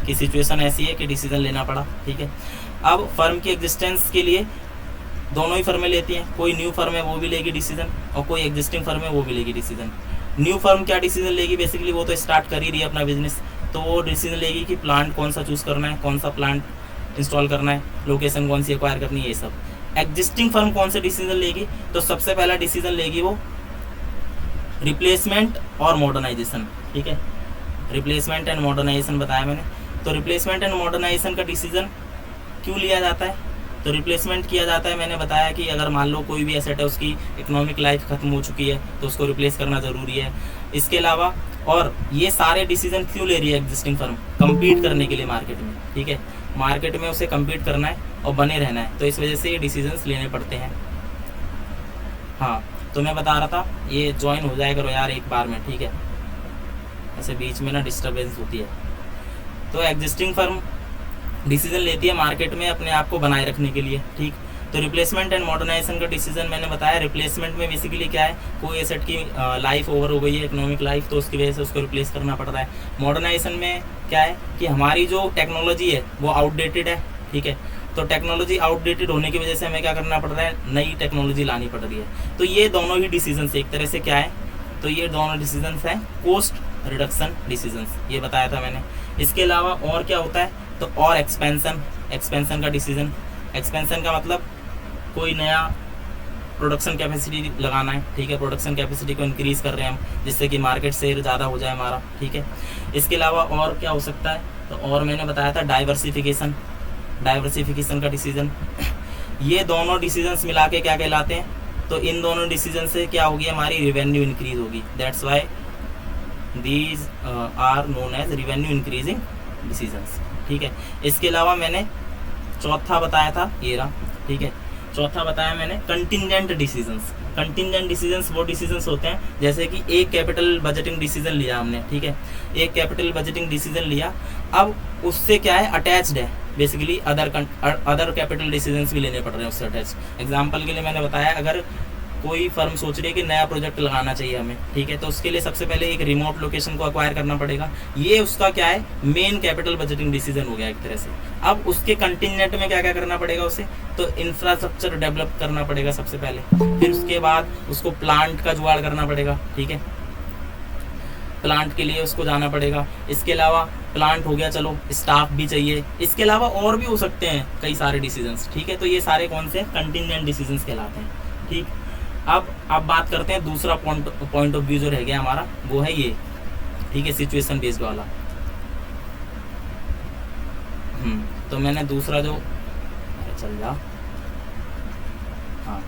कि सिचुएशन ऐसी है कि डिसीजन लेना पड़ा। ठीक है, अब फर्म की एग्जिस्टेंस के लिए दोनों ही फर्में लेती हैं, कोई न्यू फर्म है वो भी लेगी डिसीजन, और कोई एग्जिस्टिंग फर्म है वो भी लेगी डिसीजन। न्यू फर्म क्या डिसीजन लेगी, बेसिकली वो तो स्टार्ट कर ही रही है अपना बिजनेस, तो वो डिसीजन लेगी कि प्लांट कौन सा चूज करना है, कौन सा प्लांट इंस्टॉल करना है, लोकेशन कौन सी एक्वायर करनी है, ये सब। एग्जिस्टिंग फर्म कौन से डिसीजन लेगी, तो सबसे पहला डिसीजन लेगी वो रिप्लेसमेंट और मॉडर्नाइजेशन। ठीक है, रिप्लेसमेंट एंड मॉडर्नाइजेशन बताया मैंने। तो रिप्लेसमेंट एंड मॉडर्नाइजेशन का डिसीजन क्यों लिया जाता है, तो रिप्लेसमेंट किया जाता है, मैंने बताया कि अगर मान लो कोई भी एसेट है उसकी इकोनॉमिक लाइफ खत्म हो चुकी है तो उसको रिप्लेस करना ज़रूरी है। इसके अलावा और ये सारे डिसीजन क्यों ले रही है एग्जिस्टिंग फर्म, कम्पीट करने के लिए मार्केट में। ठीक है, मार्केट में उसे कम्पीट करना है और बने रहना है, तो इस वजह से ये डिसीजंस लेने पड़ते हैं। हाँ, तो मैं बता रहा था, ये ज्वाइन हो जाया करो यार एक बार में। ठीक है, ऐसे बीच में ना डिस्टर्बेंस होती है। तो एग्जिस्टिंग फर्म डिसीजन लेती है मार्केट में अपने आप को बनाए रखने के लिए। ठीक, तो रिप्लेसमेंट एंड मॉडर्नाइजेशन का डिसीजन मैंने बताया। रिप्लेसमेंट में बेसिकली क्या है, कोई एसेट की लाइफ ओवर हो गई है, इकोनॉमिक लाइफ, तो उसकी वजह से उसको रिप्लेस करना पड़ रहा है। मॉडर्नाइजेशन में क्या है कि हमारी जो टेक्नोलॉजी है वो आउटडेटेड है। ठीक है, तो टेक्नोलॉजी आउटडेटेड होने की वजह से हमें क्या करना पड़ रहा है, नई टेक्नोलॉजी लानी पड़ रही है। तो ये दोनों ही डिसीजन एक तरह से क्या है, तो ये दोनों डिसीजन हैं कोस्ट रिडक्शन डिसीजन, ये बताया था मैंने। इसके अलावा और क्या होता है, तो और एक्सपेंशन का डिसीजन। एक्सपेंशन का मतलब कोई नया प्रोडक्शन कैपेसिटी लगाना है। ठीक है, प्रोडक्शन कैपेसिटी को इंक्रीज कर रहे हैं हम, जिससे कि मार्केट शेयर ज़्यादा हो जाए हमारा। ठीक है, इसके अलावा और क्या हो सकता है, तो और मैंने बताया था डाइवर्सिफिकेशन का डिसीजन। ये दोनों डिसीजंस मिला के क्या कहलाते हैं, तो इन दोनों डिसीजन से क्या होगी, हमारी रेवेन्यू इंक्रीज होगी। That's why these are known as revenue increasing decisions. ठीक है, इसके अलावा मैंने चौथा बताया था, ये रहा। ठीक है, चौथा बताया मैंने कंटिजेंट डिसीजंस। कंटिजेंट डिसीजंस वो डिसीजंस होते हैं जैसे कि एक कैपिटल बजटिंग डिसीजन लिया हमने। ठीक है, एक कैपिटल बजटिंग डिसीजन लिया, अब उससे क्या है, अटैच्ड है बेसिकली अदर कैपिटल डिसीजंस भी लेने पड़ रहे हैं उससे अटैच। एग्जांपल के लिए मैंने बताया, अगर कोई फर्म सोच रही है कि नया प्रोजेक्ट लगाना चाहिए हमें, ठीक है, तो उसके लिए सबसे पहले एक रिमोट लोकेशन को अक्वायर करना पड़ेगा। ये उसका क्या है, मेन कैपिटल बजटिंग डिसीजन हो गया एक तरह से। अब उसके कंटिन्यूट में क्या क्या करना पड़ेगा उसे, तो इंफ्रास्ट्रक्चर डेवलप करना पड़ेगा सबसे पहले, फिर उसके बाद उसको प्लांट का जुगाड़ करना पड़ेगा, ठीक है, प्लांट के लिए उसको जाना पड़ेगा। इसके अलावा प्लांट हो गया, चलो स्टाफ भी चाहिए, इसके अलावा और भी हो सकते हैं कई सारे डिसीजंस, ठीक है। तो ये सारे कौन से कंटिजेंट डिसीजंस कहलाते हैं, ठीक। अब बात करते हैं दूसरा पॉइंट ऑफ व्यू जो रह गया हमारा, वो है ये, ठीक है, सिचुएशन बेस्ड वाला। तो मैंने दूसरा जो चल जा, हाँ,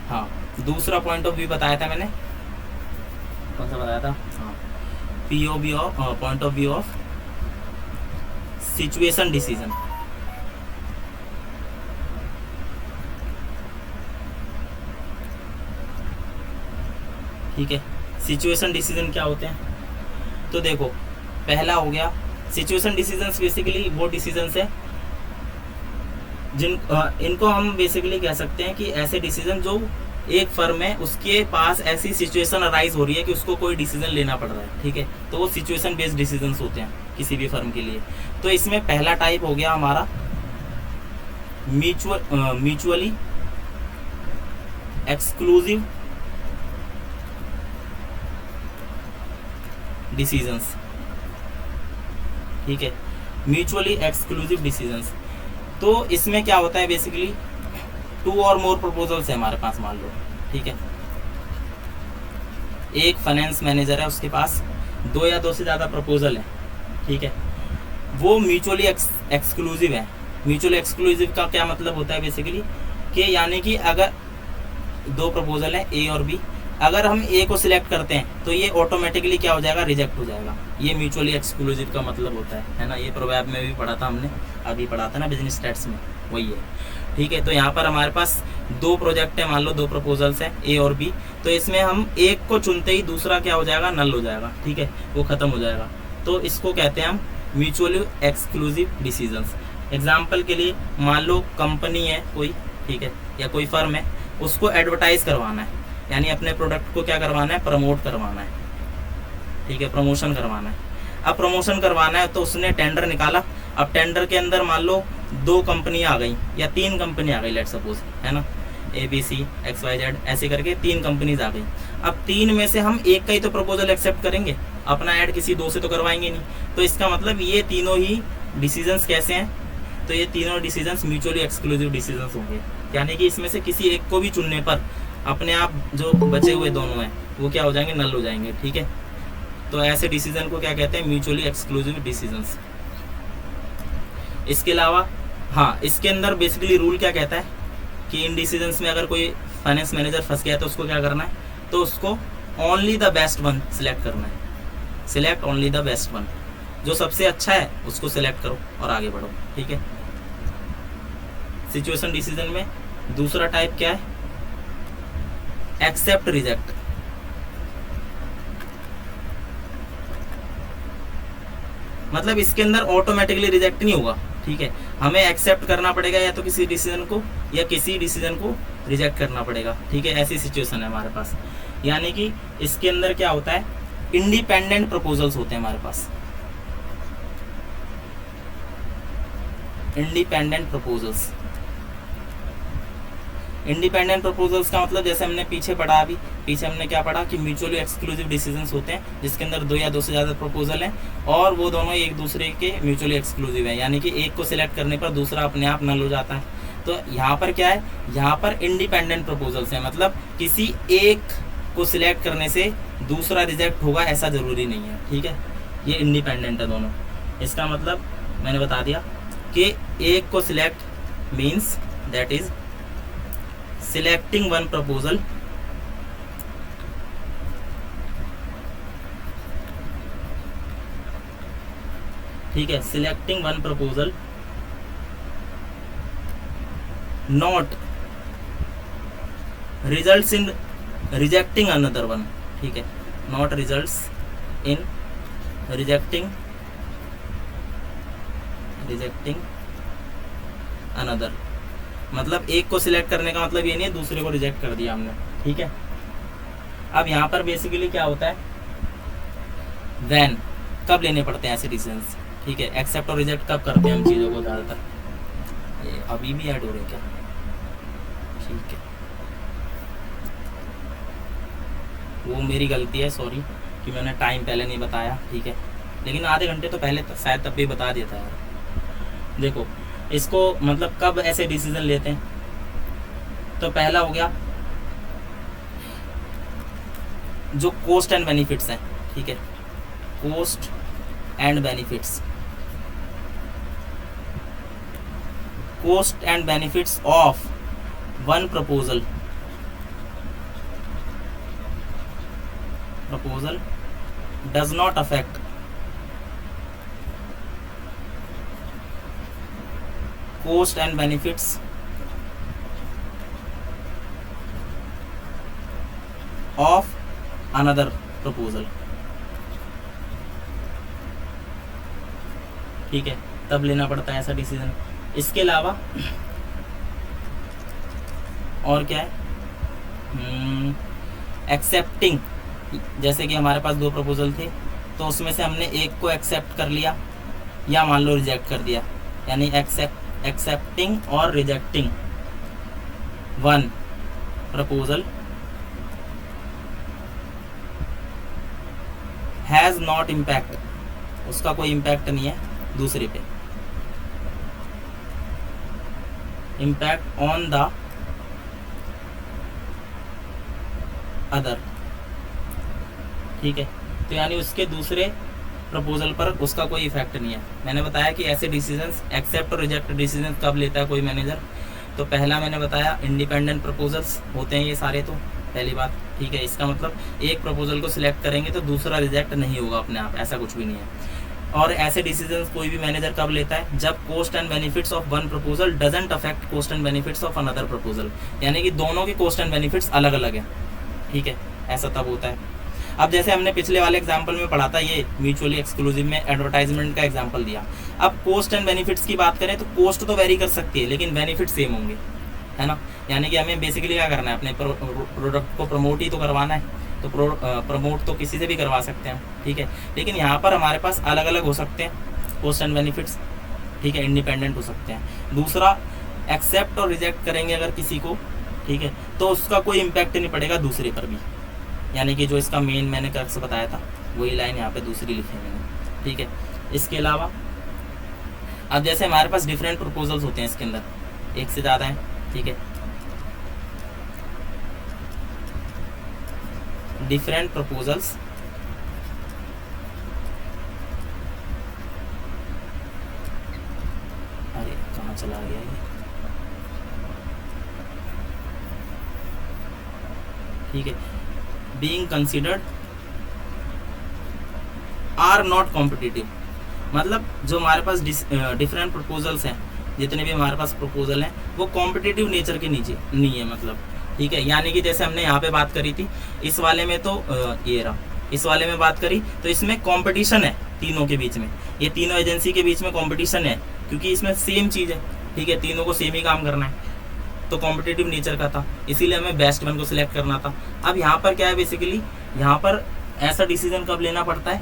हाँ, दूसरा पॉइंट ऑफ व्यू बताया था मैंने, कौन सा बताया था, हाँ, POV of point of view of situation decision. ठीक है, सिचुएशन डिसीजन क्या होते हैं, तो देखो पहला हो गया सिचुएशन डिसीजंस, बेसिकली वो डिसीजंस है जिन इनको हम बेसिकली कह सकते हैं कि ऐसे डिसीजन जो एक फर्म है उसके पास ऐसी सिचुएशन अराइज हो रही है कि उसको कोई डिसीजन लेना पड़ रहा है, ठीक है, तो वो सिचुएशन बेस्ड डिसीजंस होते हैं किसी भी फर्म के लिए। तो इसमें पहला टाइप हो गया हमारा म्यूचुअली एक्सक्लूसिव डिसीजंस, ठीक है, म्यूचुअली एक्सक्लूसिव डिसीजंस। तो इसमें क्या होता है, बेसिकली 2 और मोर प्रपोजल्स है हमारे पास, मान लो, ठीक है, एक फाइनेंस मैनेजर है, उसके पास 2 या 2 से ज़्यादा प्रपोजल है, ठीक है, वो म्यूचुअली एक्सक्लूसिव है। म्यूचुअली एक्सक्लूसिव का क्या मतलब होता है, बेसिकली कि यानी कि अगर 2 प्रपोजल है ए और बी, अगर हम ए को सिलेक्ट करते हैं तो ये ऑटोमेटिकली क्या हो जाएगा, रिजेक्ट हो जाएगा। ये म्यूचुअली एक्सक्लूसिव का मतलब होता है ना। ये प्रोवर्ब में भी पढ़ा था हमने, अभी पढ़ा था ना बिजनेस स्टैट्स में, वही है, ठीक है। तो यहाँ पर हमारे पास 2 प्रोजेक्ट है, मान लो 2 प्रपोजल्स हैं ए और बी, तो इसमें हम एक को चुनते ही दूसरा क्या हो जाएगा, नल हो जाएगा, ठीक है, वो खत्म हो जाएगा। तो इसको कहते हैं हम म्यूचुअली एक्सक्लूसिव डिसीजंस। एग्जाम्पल के लिए मान लो कंपनी है कोई, ठीक है, या कोई फर्म है, उसको एडवर्टाइज करवाना है, यानी अपने प्रोडक्ट को क्या करवाना है, प्रमोट करवाना है, ठीक है, प्रमोशन करवाना है। अब प्रमोशन करवाना है तो उसने टेंडर निकाला। अब टेंडर के अंदर मान लो 2 कंपनी आ गई या 3 कंपनी आ गई, लेट सपोज, है ना, ABC XYZ ऐसे करके 3 कंपनीज आ गई। अब 3 में से हम एक का ही तो प्रपोजल एक्सेप्ट करेंगे, अपना ऐड किसी 2 से तो करवाएंगे नहीं। तो इसका मतलब ये तीनों ही डिसीजंस कैसे हैं, तो ये तीनों डिसीजंस म्यूचुअली एक्सक्लूसिव डिसीजंस होंगे, यानी कि इसमें से किसी एक को भी चुनने पर अपने आप जो बचे हुए दोनों हैं वो क्या हो जाएंगे, नल हो जाएंगे, ठीक है। तो ऐसे डिसीजन को क्या कहते हैं, म्यूचुअली एक्सक्लूसिव डिसीजंस। इसके अलावा हाँ, इसके अंदर बेसिकली रूल क्या कहता है कि इन डिसीजंस में अगर कोई फाइनेंस मैनेजर फंस गया तो उसको क्या करना है, तो उसको only the best one select करना है। Select only the best one, जो सबसे अच्छा है उसको सिलेक्ट करो और आगे बढ़ो, ठीक है। सिचुएशन डिसीजन में दूसरा टाइप क्या है, एक्सेप्ट रिजेक्ट। मतलब इसके अंदर ऑटोमेटिकली रिजेक्ट नहीं होगा, ठीक है, हमें एक्सेप्ट करना पड़ेगा या तो किसी डिसीजन को या किसी डिसीजन को रिजेक्ट करना पड़ेगा, ठीक है। ऐसी सिचुएशन है हमारे पास, यानी कि इसके अंदर क्या होता है, इंडिपेंडेंट प्रपोजल्स होते हैं हमारे पास, इंडिपेंडेंट प्रपोजल्स। इंडिपेंडेंट प्रपोजल्स का मतलब जैसे हमने पीछे पढ़ा, अभी पीछे हमने क्या पढ़ा कि म्यूचुअली एक्सक्लूसिव डिसीजंस होते हैं जिसके अंदर 2 या 2 से ज़्यादा प्रपोजल हैं और वो दोनों एक दूसरे के म्यूचुअली एक्सक्लूसिव है, यानी कि एक को सिलेक्ट करने पर दूसरा अपने आप नल हो जाता है। तो यहाँ पर क्या है, यहाँ पर इंडिपेंडेंट प्रपोजल्स हैं, मतलब किसी एक को सिलेक्ट करने से दूसरा रिजेक्ट होगा ऐसा ज़रूरी नहीं है, ठीक है। ये इंडिपेंडेंट है दोनों। इसका मतलब मैंने बता दिया कि एक को select means that is selecting one proposal ठीक है, selecting one proposal not results in rejecting another one, ठीक है, not results in rejecting another, मतलब एक को सिलेक्ट करने का मतलब ये नहीं है दूसरे को रिजेक्ट कर दिया हमने, ठीक है। अब यहाँ पर बेसिकली क्या होता है, व्हेन कब लेने पड़ते हैं ऐसे डिसीजंस, ठीक है, एक्सेप्ट और रिजेक्ट कब करते हैं हम चीज़ों को ज़्यादातर। ये अभी भी ऐड हो रहे क्या, ठीक है, वो मेरी गलती है, सॉरी कि मैंने टाइम पहले नहीं बताया, ठीक है, लेकिन आधे घंटे तो पहले शायद तब भी बता देता है। देखो इसको मतलब कब ऐसे डिसीजन लेते हैं, तो पहला हो गया जो कॉस्ट एंड बेनिफिट्स हैं, ठीक है, cost and benefits, cost and benefits of one proposal does not affect cost and benefits of another proposal, ठीक है, तब लेना पड़ता है ऐसा डिसीजन। इसके अलावा और क्या है, एक्सेप्टिंग, जैसे कि हमारे पास 2 प्रपोजल थे तो उसमें से हमने एक को एक्सेप्ट कर लिया या मान लो रिजेक्ट कर दिया, यानी एक्सेप्टिंग और rejecting one proposal has not impact, उसका कोई इम्पैक्ट नहीं है दूसरे पे, इम्पैक्ट ऑन द अदर, ठीक है, तो यानी उसके दूसरे प्रपोजल पर उसका कोई इफेक्ट नहीं है। मैंने बताया कि ऐसे डिसीजंस एक्सेप्ट और रिजेक्ट डिसीजन कब लेता है कोई मैनेजर, तो पहला मैंने बताया इंडिपेंडेंट प्रपोजल्स होते हैं ये सारे, तो पहली बात, ठीक है, इसका मतलब एक प्रपोजल को सिलेक्ट करेंगे तो दूसरा रिजेक्ट नहीं होगा अपने आप, ऐसा कुछ भी नहीं है। और ऐसे डिसीजंस कोई भी मैनेजर कब लेता है, जब cost and benefits of one proposal doesn't affect cost and benefits of another proposal, यानी कि दोनों के कॉस्ट एंड बेनिफिट्स अलग अलग है, ठीक है, ऐसा तब होता है। अब जैसे हमने पिछले वाले एग्जाम्पल में पढ़ा था, ये म्यूचुअली एक्सक्लूसिव में एडवर्टाइजमेंट का एग्जाम्पल दिया। अब कॉस्ट एंड बेनिफिट्स की बात करें तो कॉस्ट तो वेरी कर सकती है लेकिन बेनिफिट सेम होंगे, है ना, यानी कि हमें बेसिकली क्या करना है, अपने प्रोडक्ट को प्रमोट ही तो करवाना है, तो प्रमोट तो किसी से भी करवा सकते हैं, ठीक है, लेकिन यहाँ पर हमारे पास अलग अलग हो सकते हैं कॉस्ट एंड बेनिफिट्स, ठीक है, इंडिपेंडेंट हो सकते हैं। दूसरा, एक्सेप्ट और रिजेक्ट करेंगे अगर किसी को, ठीक है, तो उसका कोई इम्पैक्ट नहीं पड़ेगा दूसरे पर भी, यानी कि जो इसका मेन मैंने क्रक्स बताया था वही लाइन यहाँ पे दूसरी लिखी है मैंने, ठीक है। इसके अलावा अब जैसे हमारे पास डिफरेंट प्रपोजल्स होते हैं, इसके अंदर एक से ज़्यादा हैं, ठीक है, डिफरेंट प्रपोजल्स अरे कहाँ चला गया ये, ठीक है, being considered are not competitive, मतलब जो हमारे पास डिफरेंट प्रपोजल्स हैं, जितने भी हमारे पास प्रपोजल हैं वो कॉम्पिटिटिव नेचर के नीचे नहीं है, मतलब, ठीक है, यानी कि जैसे हमने यहाँ पे बात करी थी, इस वाले में तो ये रहा, इस वाले में बात करी तो इसमें कंपटीशन है तीनों के बीच में, ये तीनों एजेंसी के बीच में कंपटीशन है क्योंकि इसमें सेम चीज़ है, ठीक है, तीनों को सेम ही काम करना है, तो कॉम्पिटिटिव नेचर का था, इसीलिए हमें बेस्ट वन को सिलेक्ट करना था। अब यहाँ पर क्या है, बेसिकली यहाँ पर ऐसा डिसीजन कब लेना पड़ता है,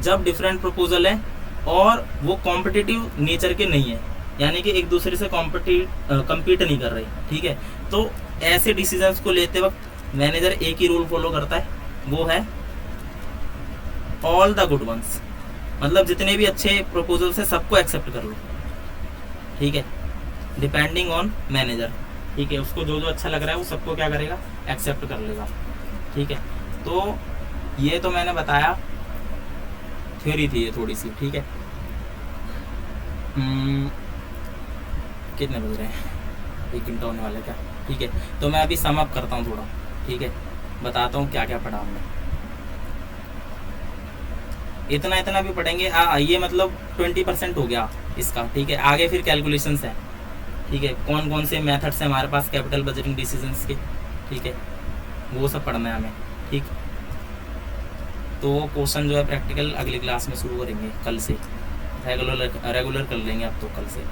जब डिफरेंट प्रपोजल है और वो कॉम्पिटिटिव नेचर के नहीं है, यानी कि एक दूसरे से कम्पीट नहीं कर रही, ठीक है, तो ऐसे डिसीजंस को लेते वक्त मैनेजर एक ही रूल फॉलो करता है, वो है ऑल द गुड वंस, मतलब जितने भी अच्छे प्रपोजल्स हैं सबको एक्सेप्ट कर लो, ठीक है, डिपेंडिंग ऑन मैनेजर, ठीक है, उसको जो जो अच्छा लग रहा है वो सबको क्या करेगा, एक्सेप्ट कर लेगा, ठीक है। तो ये तो मैंने बताया थ्योरी थी ये थोड़ी सी, ठीक है। कितने बज रहे हैं, 1 घंटा होने वाला क्या, ठीक है, तो मैं अभी सम अप करता हूँ थोड़ा, ठीक है, बताता हूँ क्या क्या पढ़ा हमने, इतना भी पढ़ेंगे, ये मतलब 20% हो गया इसका, ठीक है, आगे फिर कैलकुलेशंस है, ठीक है, कौन कौन से मेथड्स हैं हमारे पास कैपिटल बजटिंग डिसीजंस के, ठीक है, वो सब पढ़ना है हमें, ठीक। तो वो क्वेश्चन जो है प्रैक्टिकल अगली क्लास में शुरू करेंगे कल से, रेगुलर कर लेंगे अब तो कल से।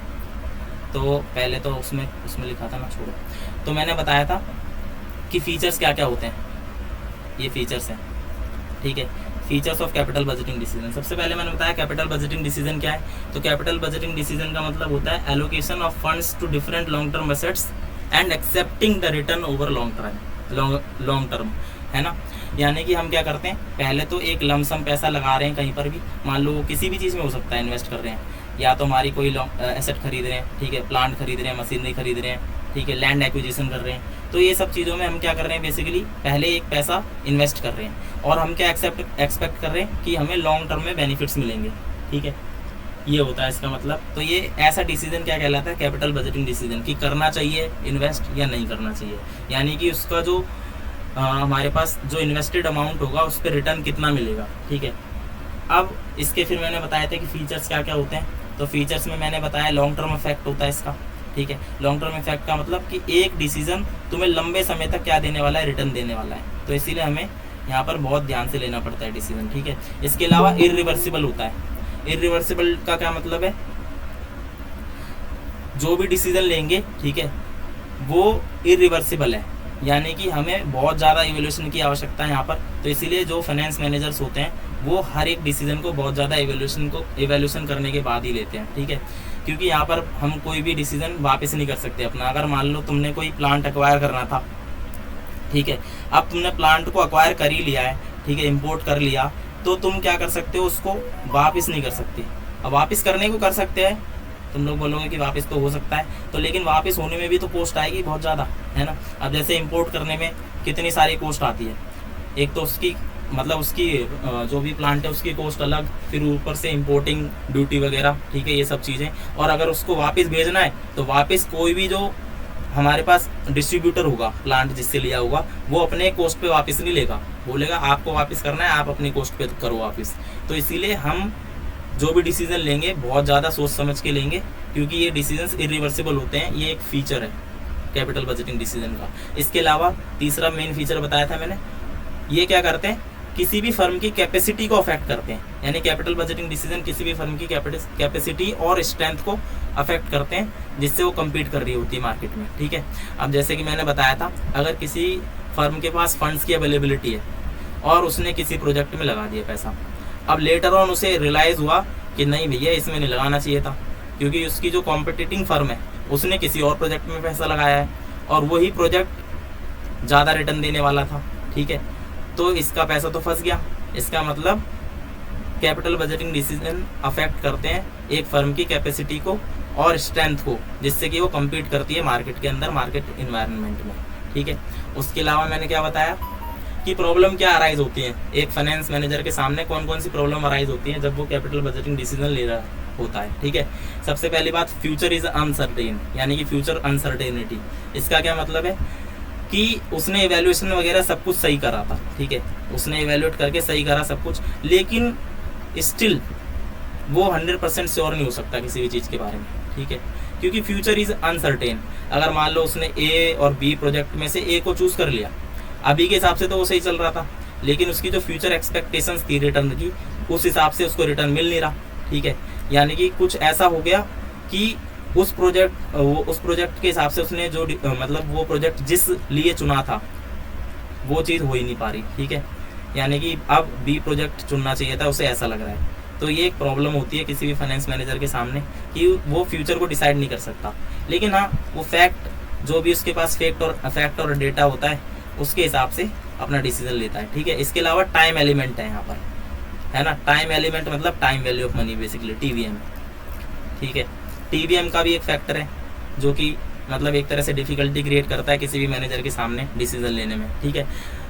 तो पहले तो उसमें लिखा था ना, छोड़ो। तो मैंने बताया था कि फीचर्स क्या क्या होते हैं, ये फीचर्स हैं, ठीक है। Features of capital budgeting decision. सबसे पहले मैंने बताया कैपिटल बजटिंग डिसीजन क्या है। तो कैपिटल बजटिंग डिसीजन का मतलब होता है allocation of funds to different long term assets and accepting the return over long term, है ना। यानी कि हम क्या करते हैं, पहले तो एक लमसम पैसा लगा रहे हैं कहीं पर भी, मान लो किसी भी चीज़ में हो सकता है इन्वेस्ट कर रहे हैं, या तो हमारी कोई एसेट खरीद रहे हैं, ठीक है, प्लांट खरीद रहे हैं, मशीनरी खरीद रहे हैं, ठीक है, लैंड एक्विजिशन कर रहे हैं। तो ये सब चीज़ों में हम क्या कर रहे हैं, बेसिकली पहले एक पैसा इन्वेस्ट कर रहे हैं और हम क्या एक्सपेक्ट कर रहे हैं कि हमें लॉन्ग टर्म में बेनिफिट्स मिलेंगे, ठीक है। ये होता है इसका मतलब। तो ये ऐसा डिसीजन क्या कहलाता है, कैपिटल बजटिंग डिसीजन, कि करना चाहिए इन्वेस्ट या नहीं करना चाहिए। यानी कि उसका जो हमारे पास जो इन्वेस्टेड अमाउंट होगा उस पर रिटर्न कितना मिलेगा, ठीक है। अब इसके फिर मैंने बताया था कि फीचर्स क्या क्या होते हैं। तो फीचर्स में मैंने बताया लॉन्ग टर्म इफेक्ट होता है इसका, ठीक है। लॉन्ग टर्म इफेक्ट का मतलब कि एक डिसीजन तुम्हें लंबे समय तक क्या देने वाला है, रिटर्न देने वाला है। तो इसीलिए हमें यहाँ पर बहुत ध्यान से लेना पड़ता है डिसीजन, ठीक है। इसके अलावा इरिवर्सिबल होता है। इरिवर्सिबल का क्या मतलब है, जो भी डिसीजन लेंगे, ठीक है, वो इरिवर्सिबल है, यानी कि हमें बहुत ज़्यादा इवोल्यूशन की आवश्यकता है यहाँ पर। तो इसीलिए जो फाइनेंस मैनेजर्स होते हैं वो हर एक डिसीजन को बहुत ज़्यादा इवोल्यूशन करने के बाद ही लेते हैं, ठीक है। क्योंकि यहाँ पर हम कोई भी डिसीजन वापस नहीं कर सकते अपना। अगर मान लो तुमने कोई प्लांट एक्वायर करना था, ठीक है, अब तुमने प्लांट को एक्वायर कर ही लिया है, ठीक है, इंपोर्ट कर लिया, तो तुम क्या कर सकते हो, उसको वापस नहीं कर सकते। अब वापस करने को कर सकते हैं, तुम लोग बोलोगे कि वापस तो हो सकता है, तो लेकिन वापस होने में भी तो कॉस्ट आएगी बहुत ज़्यादा, है ना। अब जैसे इंपोर्ट करने में कितनी सारी कॉस्ट आती है, एक तो उसकी मतलब उसकी जो भी प्लांट है उसकी कॉस्ट अलग, फिर ऊपर से इंपोर्टिंग ड्यूटी वगैरह, ठीक है, ये सब चीज़ें। और अगर उसको वापस भेजना है तो वापस कोई भी जो हमारे पास डिस्ट्रीब्यूटर होगा, प्लांट जिससे लिया होगा, वो अपने कॉस्ट पे वापस नहीं लेगा, बोलेगा आपको वापस करना है, आप अपनी कॉस्ट पे करो वापस। तो इसीलिए हम जो भी डिसीजन लेंगे बहुत ज़्यादा सोच समझ के लेंगे, क्योंकि ये डिसीजंस इरिवर्सिबल होते हैं। ये एक फीचर है कैपिटल बजटिंग डिसीजन का। इसके अलावा तीसरा मेन फीचर बताया था मैंने, ये क्या करते हैं, किसी भी फर्म की कैपेसिटी को अफेक्ट करते हैं। यानी कैपिटल बजटिंग डिसीजन किसी भी फर्म की कैपेसिटी और स्ट्रेंथ को अफेक्ट करते हैं, जिससे वो कम्पीट कर रही होती है मार्केट में, ठीक है। अब जैसे कि मैंने बताया था, अगर किसी फर्म के पास फंड्स की अवेलेबिलिटी है और उसने किसी प्रोजेक्ट में लगा दिया पैसा, अब लेटर ऑन उसे रियलाइज़ हुआ कि नहीं भैया इसमें नहीं लगाना चाहिए था, क्योंकि उसकी जो कॉम्पिटिटिंग फर्म है उसने किसी और प्रोजेक्ट में पैसा लगाया है और वही प्रोजेक्ट ज़्यादा रिटर्न देने वाला था, ठीक है। तो इसका पैसा तो फंस गया। इसका मतलब कैपिटल बजटिंग डिसीजन अफेक्ट करते हैं एक फर्म की कैपेसिटी को और स्ट्रेंथ को, जिससे कि वो कम्पीट करती है मार्केट के अंदर, मार्केट इन्वायरमेंट में, ठीक है। उसके अलावा मैंने क्या बताया कि प्रॉब्लम क्या अराइज होती है एक फाइनेंस मैनेजर के सामने, कौन कौन सी प्रॉब्लम अराइज होती है जब वो कैपिटल बजटिंग डिसीजन ले रहा होता है, ठीक है। सबसे पहली बात, फ्यूचर इज अनसर्टेन, यानी कि फ्यूचर अनसर्टेनिटी। इसका क्या मतलब है कि उसने इवैल्यूएशन वगैरह सब कुछ सही करा था, ठीक है, उसने इवैल्यूएट करके सही करा सब कुछ, लेकिन स्टिल वो 100% श्योर नहीं हो सकता किसी भी चीज़ के बारे में, ठीक है, क्योंकि फ्यूचर इज अनसर्टेन। अगर मान लो उसने ए और बी प्रोजेक्ट में से ए को चूज़ कर लिया, अभी के हिसाब से तो वो सही चल रहा था, लेकिन उसकी जो फ्यूचर एक्सपेक्टेशंस थी रिटर्न की, उस हिसाब से उसको रिटर्न मिल नहीं रहा, ठीक है। यानी कि कुछ ऐसा हो गया कि उस प्रोजेक्ट के हिसाब से उसने जो मतलब वो प्रोजेक्ट जिस लिए चुना था वो चीज़ हो ही नहीं पा रही, ठीक है। यानी कि अब बी प्रोजेक्ट चुनना चाहिए था, उसे ऐसा लग रहा है। तो ये एक प्रॉब्लम होती है किसी भी फाइनेंस मैनेजर के सामने कि वो फ्यूचर को डिसाइड नहीं कर सकता, लेकिन हाँ वो फैक्ट जो भी उसके पास फैक्ट और डेटा होता है उसके हिसाब से अपना डिसीजन लेता है, ठीक है। इसके अलावा टाइम एलिमेंट है यहाँ पर, है ना। टाइम एलिमेंट मतलब time value of money, basically TVM, ठीक है। TVM का भी एक फैक्टर है जो कि मतलब एक तरह से डिफिकल्टी क्रिएट करता है किसी भी मैनेजर के सामने डिसीजन लेने में, ठीक है।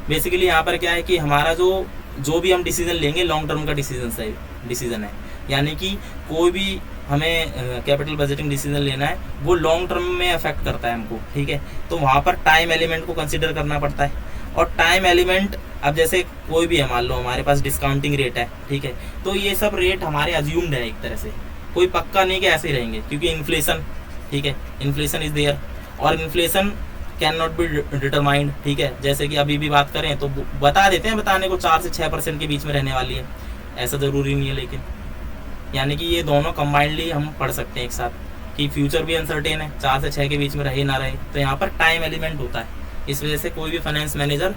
बेसिकली यहाँ पर क्या है कि हमारा जो भी हम डिसीजन लेंगे लॉन्ग टर्म का डिसीजन है, यानी कि कोई भी हमें कैपिटल बजटिंग डिसीजन लेना है वो लॉन्ग टर्म में अफेक्ट करता है हमको, ठीक है। तो वहाँ पर टाइम एलिमेंट को कंसिडर करना पड़ता है। और टाइम एलिमेंट, अब जैसे कोई भी है, मान लो हमारे पास डिस्काउंटिंग रेट है, ठीक है, तो ये सब रेट हमारे अज्यूम्ड है एक तरह से, कोई पक्का नहीं कि ऐसे ही रहेंगे, क्योंकि इन्फ्लेशन, ठीक है, इन्फ्लेशन इज देयर, और inflation can not be determined, ठीक है। जैसे कि अभी भी बात करें तो बता देते हैं, बताने को 4 से 6% के बीच में रहने वाली है, ऐसा ज़रूरी नहीं है लेकिन, यानी कि ये दोनों कंबाइंडली हम पढ़ सकते हैं एक साथ कि फ्यूचर भी अनसर्टेन है, 4 से 6 के बीच में रहे ना रहे, तो यहाँ पर टाइम एलिमेंट होता है। इस वजह से कोई भी फाइनेंस मैनेजर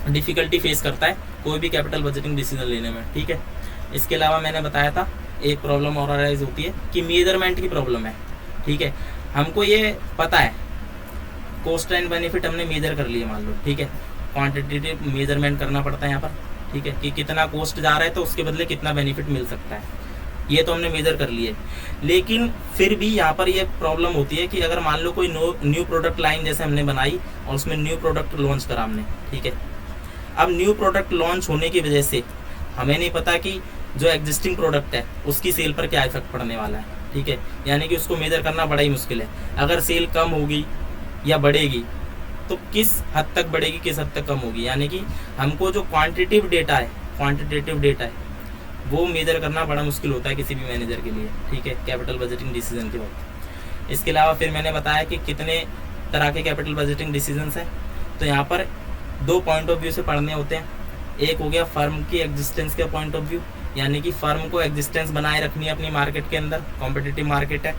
डिफ़िकल्टी फेस करता है कोई भी कैपिटल बजटिंग डिसीजन लेने में, ठीक है। इसके अलावा मैंने बताया था एक प्रॉब्लम और अराइज होती है कि मेजरमेंट की प्रॉब्लम है, ठीक है। हमको ये पता है कॉस्ट एंड बेनिफिट हमने मेजर कर लिए मान लो, ठीक है। क्वांटिटेटिव मेजरमेंट करना पड़ता है यहाँ पर, ठीक है, कि कितना कॉस्ट जा रहा है तो उसके बदले कितना बेनिफिट मिल सकता है, ये तो हमने मेजर कर लिए। लेकिन फिर भी यहाँ पर ये प्रॉब्लम होती है कि अगर मान लो कोई न्यू प्रोडक्ट लाइन जैसे हमने बनाई और उसमें न्यू प्रोडक्ट लॉन्च करा हमने, ठीक है। अब न्यू प्रोडक्ट लॉन्च होने की वजह से हमें नहीं पता कि जो एग्जिस्टिंग प्रोडक्ट है उसकी सेल पर क्या इफेक्ट पड़ने वाला है, ठीक है। यानी कि उसको मेजर करना बड़ा ही मुश्किल है। अगर सेल कम होगी या बढ़ेगी तो किस हद तक बढ़ेगी, किस हद तक कम होगी, यानी कि हमको जो क्वांटिटेटिव डेटा है वो मेजर करना बड़ा मुश्किल होता है किसी भी मैनेजर के लिए, ठीक है, कैपिटल बजटिंग डिसीजन के वक्त। इसके अलावा फिर मैंने बताया कि कितने तरह के कैपिटल बजटिंग डिसीजंस हैं, तो यहाँ पर 2 पॉइंट ऑफ व्यू से पढ़ने होते हैं। एक हो गया फर्म की एग्जिस्टेंस के पॉइंट ऑफ व्यू, यानी कि फर्म को एग्जिस्टेंस बनाए रखनी है अपनी मार्केट के अंदर, कॉम्पिटिटिव मार्केट है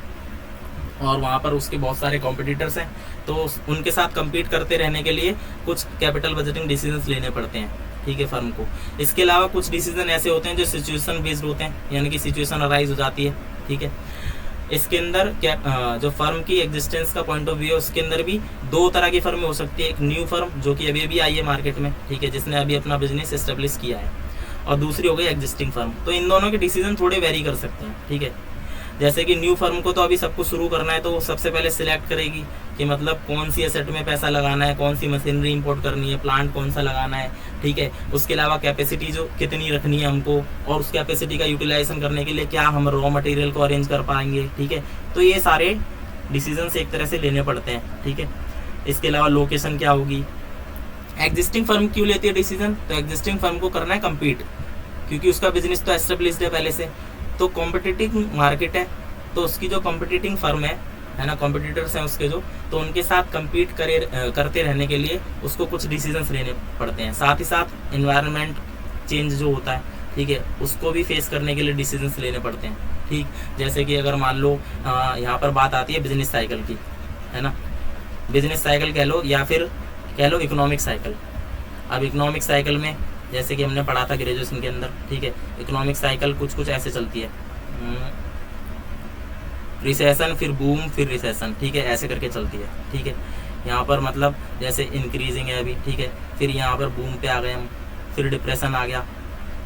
और वहाँ पर उसके बहुत सारे कॉम्पिटिटर्स हैं, तो उनके साथ कम्पीट करते रहने के लिए कुछ कैपिटल बजटिंग डिसीजंस लेने पड़ते हैं, ठीक है, फर्म को। इसके अलावा कुछ डिसीजन ऐसे होते हैं जो सिचुएशन बेस्ड होते हैं, यानी कि सिचुएशन अराइज हो जाती है, ठीक है। इसके अंदर जो फर्म की एग्जिस्टेंस का पॉइंट ऑफ व्यू है उसके अंदर भी 2 तरह की फर्म हो सकती है। एक न्यू फर्म जो कि अभी आई है मार्केट में, ठीक है, जिसने अभी अपना बिजनेस एस्टेब्लिश किया है, और दूसरी हो गई एग्जिस्टिंग फर्म। तो इन दोनों के डिसीजन थोड़े वेरी कर सकते हैं, ठीक है। जैसे कि न्यू फर्म को तो अभी सब कुछ शुरू करना है, तो वो सबसे पहले सिलेक्ट करेगी कि मतलब कौन सी एसेट में पैसा लगाना है, कौन सी मशीनरी इंपोर्ट करनी है, प्लांट कौन सा लगाना है, ठीक है। उसके अलावा कैपेसिटी जो कितनी रखनी है हमको, और उस कैपेसिटी का यूटिलाइजेशन करने के लिए क्या हम रॉ मटेरियल को अरेंज कर पाएंगे, ठीक है। तो ये सारे डिसीजन एक तरह से लेने पड़ते हैं, ठीक है। इसके अलावा लोकेशन क्या होगी। एग्जिस्टिंग फर्म क्यों लेती है डिसीजन, तो एग्जिस्टिंग फर्म को करना है कम्पीट, क्योंकि उसका बिजनेस तो एस्टेब्लिश्ड है पहले से, तो कॉम्पिटिटिव मार्केट है, तो उसकी जो कॉम्पिटिटिंग फर्म है ना, कॉम्पिटिटर्स हैं उसके जो, तो उनके साथ कम्पीट करते रहने के लिए उसको कुछ डिसीजंस लेने पड़ते हैं। साथ ही साथ एनवायरनमेंट चेंज जो होता है, ठीक है, उसको भी फेस करने के लिए डिसीजंस लेने पड़ते हैं, ठीक। जैसे कि अगर मान लो यहाँ पर बात आती है बिजनेस साइकिल की, है ना, बिजनेस साइकिल कह लो या फिर कह लो इकोनॉमिक साइकिल। अब इकोनॉमिक साइकिल में जैसे कि हमने पढ़ा था ग्रेजुएशन के अंदर, ठीक है, इकोनॉमिक साइकिल कुछ ऐसे चलती है, रिसेशन फिर बूम फिर रिसेशन, ठीक है, ऐसे करके चलती है, ठीक है। यहाँ पर मतलब जैसे इंक्रीजिंग है अभी, ठीक है, फिर यहाँ पर बूम पे आ गए हम, फिर डिप्रेशन आ गया,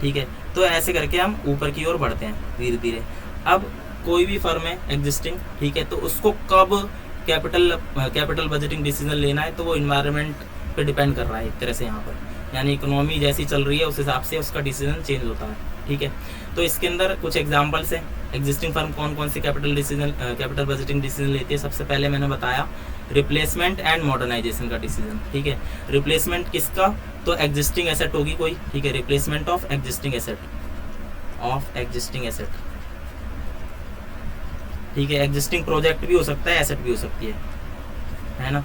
ठीक है। तो ऐसे करके हम ऊपर की ओर बढ़ते हैं धीरे धीरे। अब कोई भी फर्म है एग्जिस्टिंग, ठीक है, तो उसको कब कैपिटल बजटिंग डिसीजन लेना है, तो वो इन्वायरमेंट पे डिपेंड कर रहा है एक तरह से यहाँ पर, यानी इकोनॉमी जैसी चल रही है उस हिसाब से उसका डिसीजन चेंज होता है, ठीक है। तो इसके अंदर कुछ एग्जांपल्स हैं, एग्जिस्टिंग फर्म कौन सी कैपिटल बजटिंग डिसीजन लेती है। सबसे पहले मैंने बताया रिप्लेसमेंट एंड मॉडर्नाइजेशन का डिसीजन, ठीक है। रिप्लेसमेंट किसका, तो एग्जिस्टिंग एसेट होगी कोई, ठीक है, रिप्लेसमेंट ऑफ एग्जिस्टिंग एसेट, ठीक है। एग्जिस्टिंग प्रोजेक्ट भी हो सकता है, एसेट भी हो सकती है ना।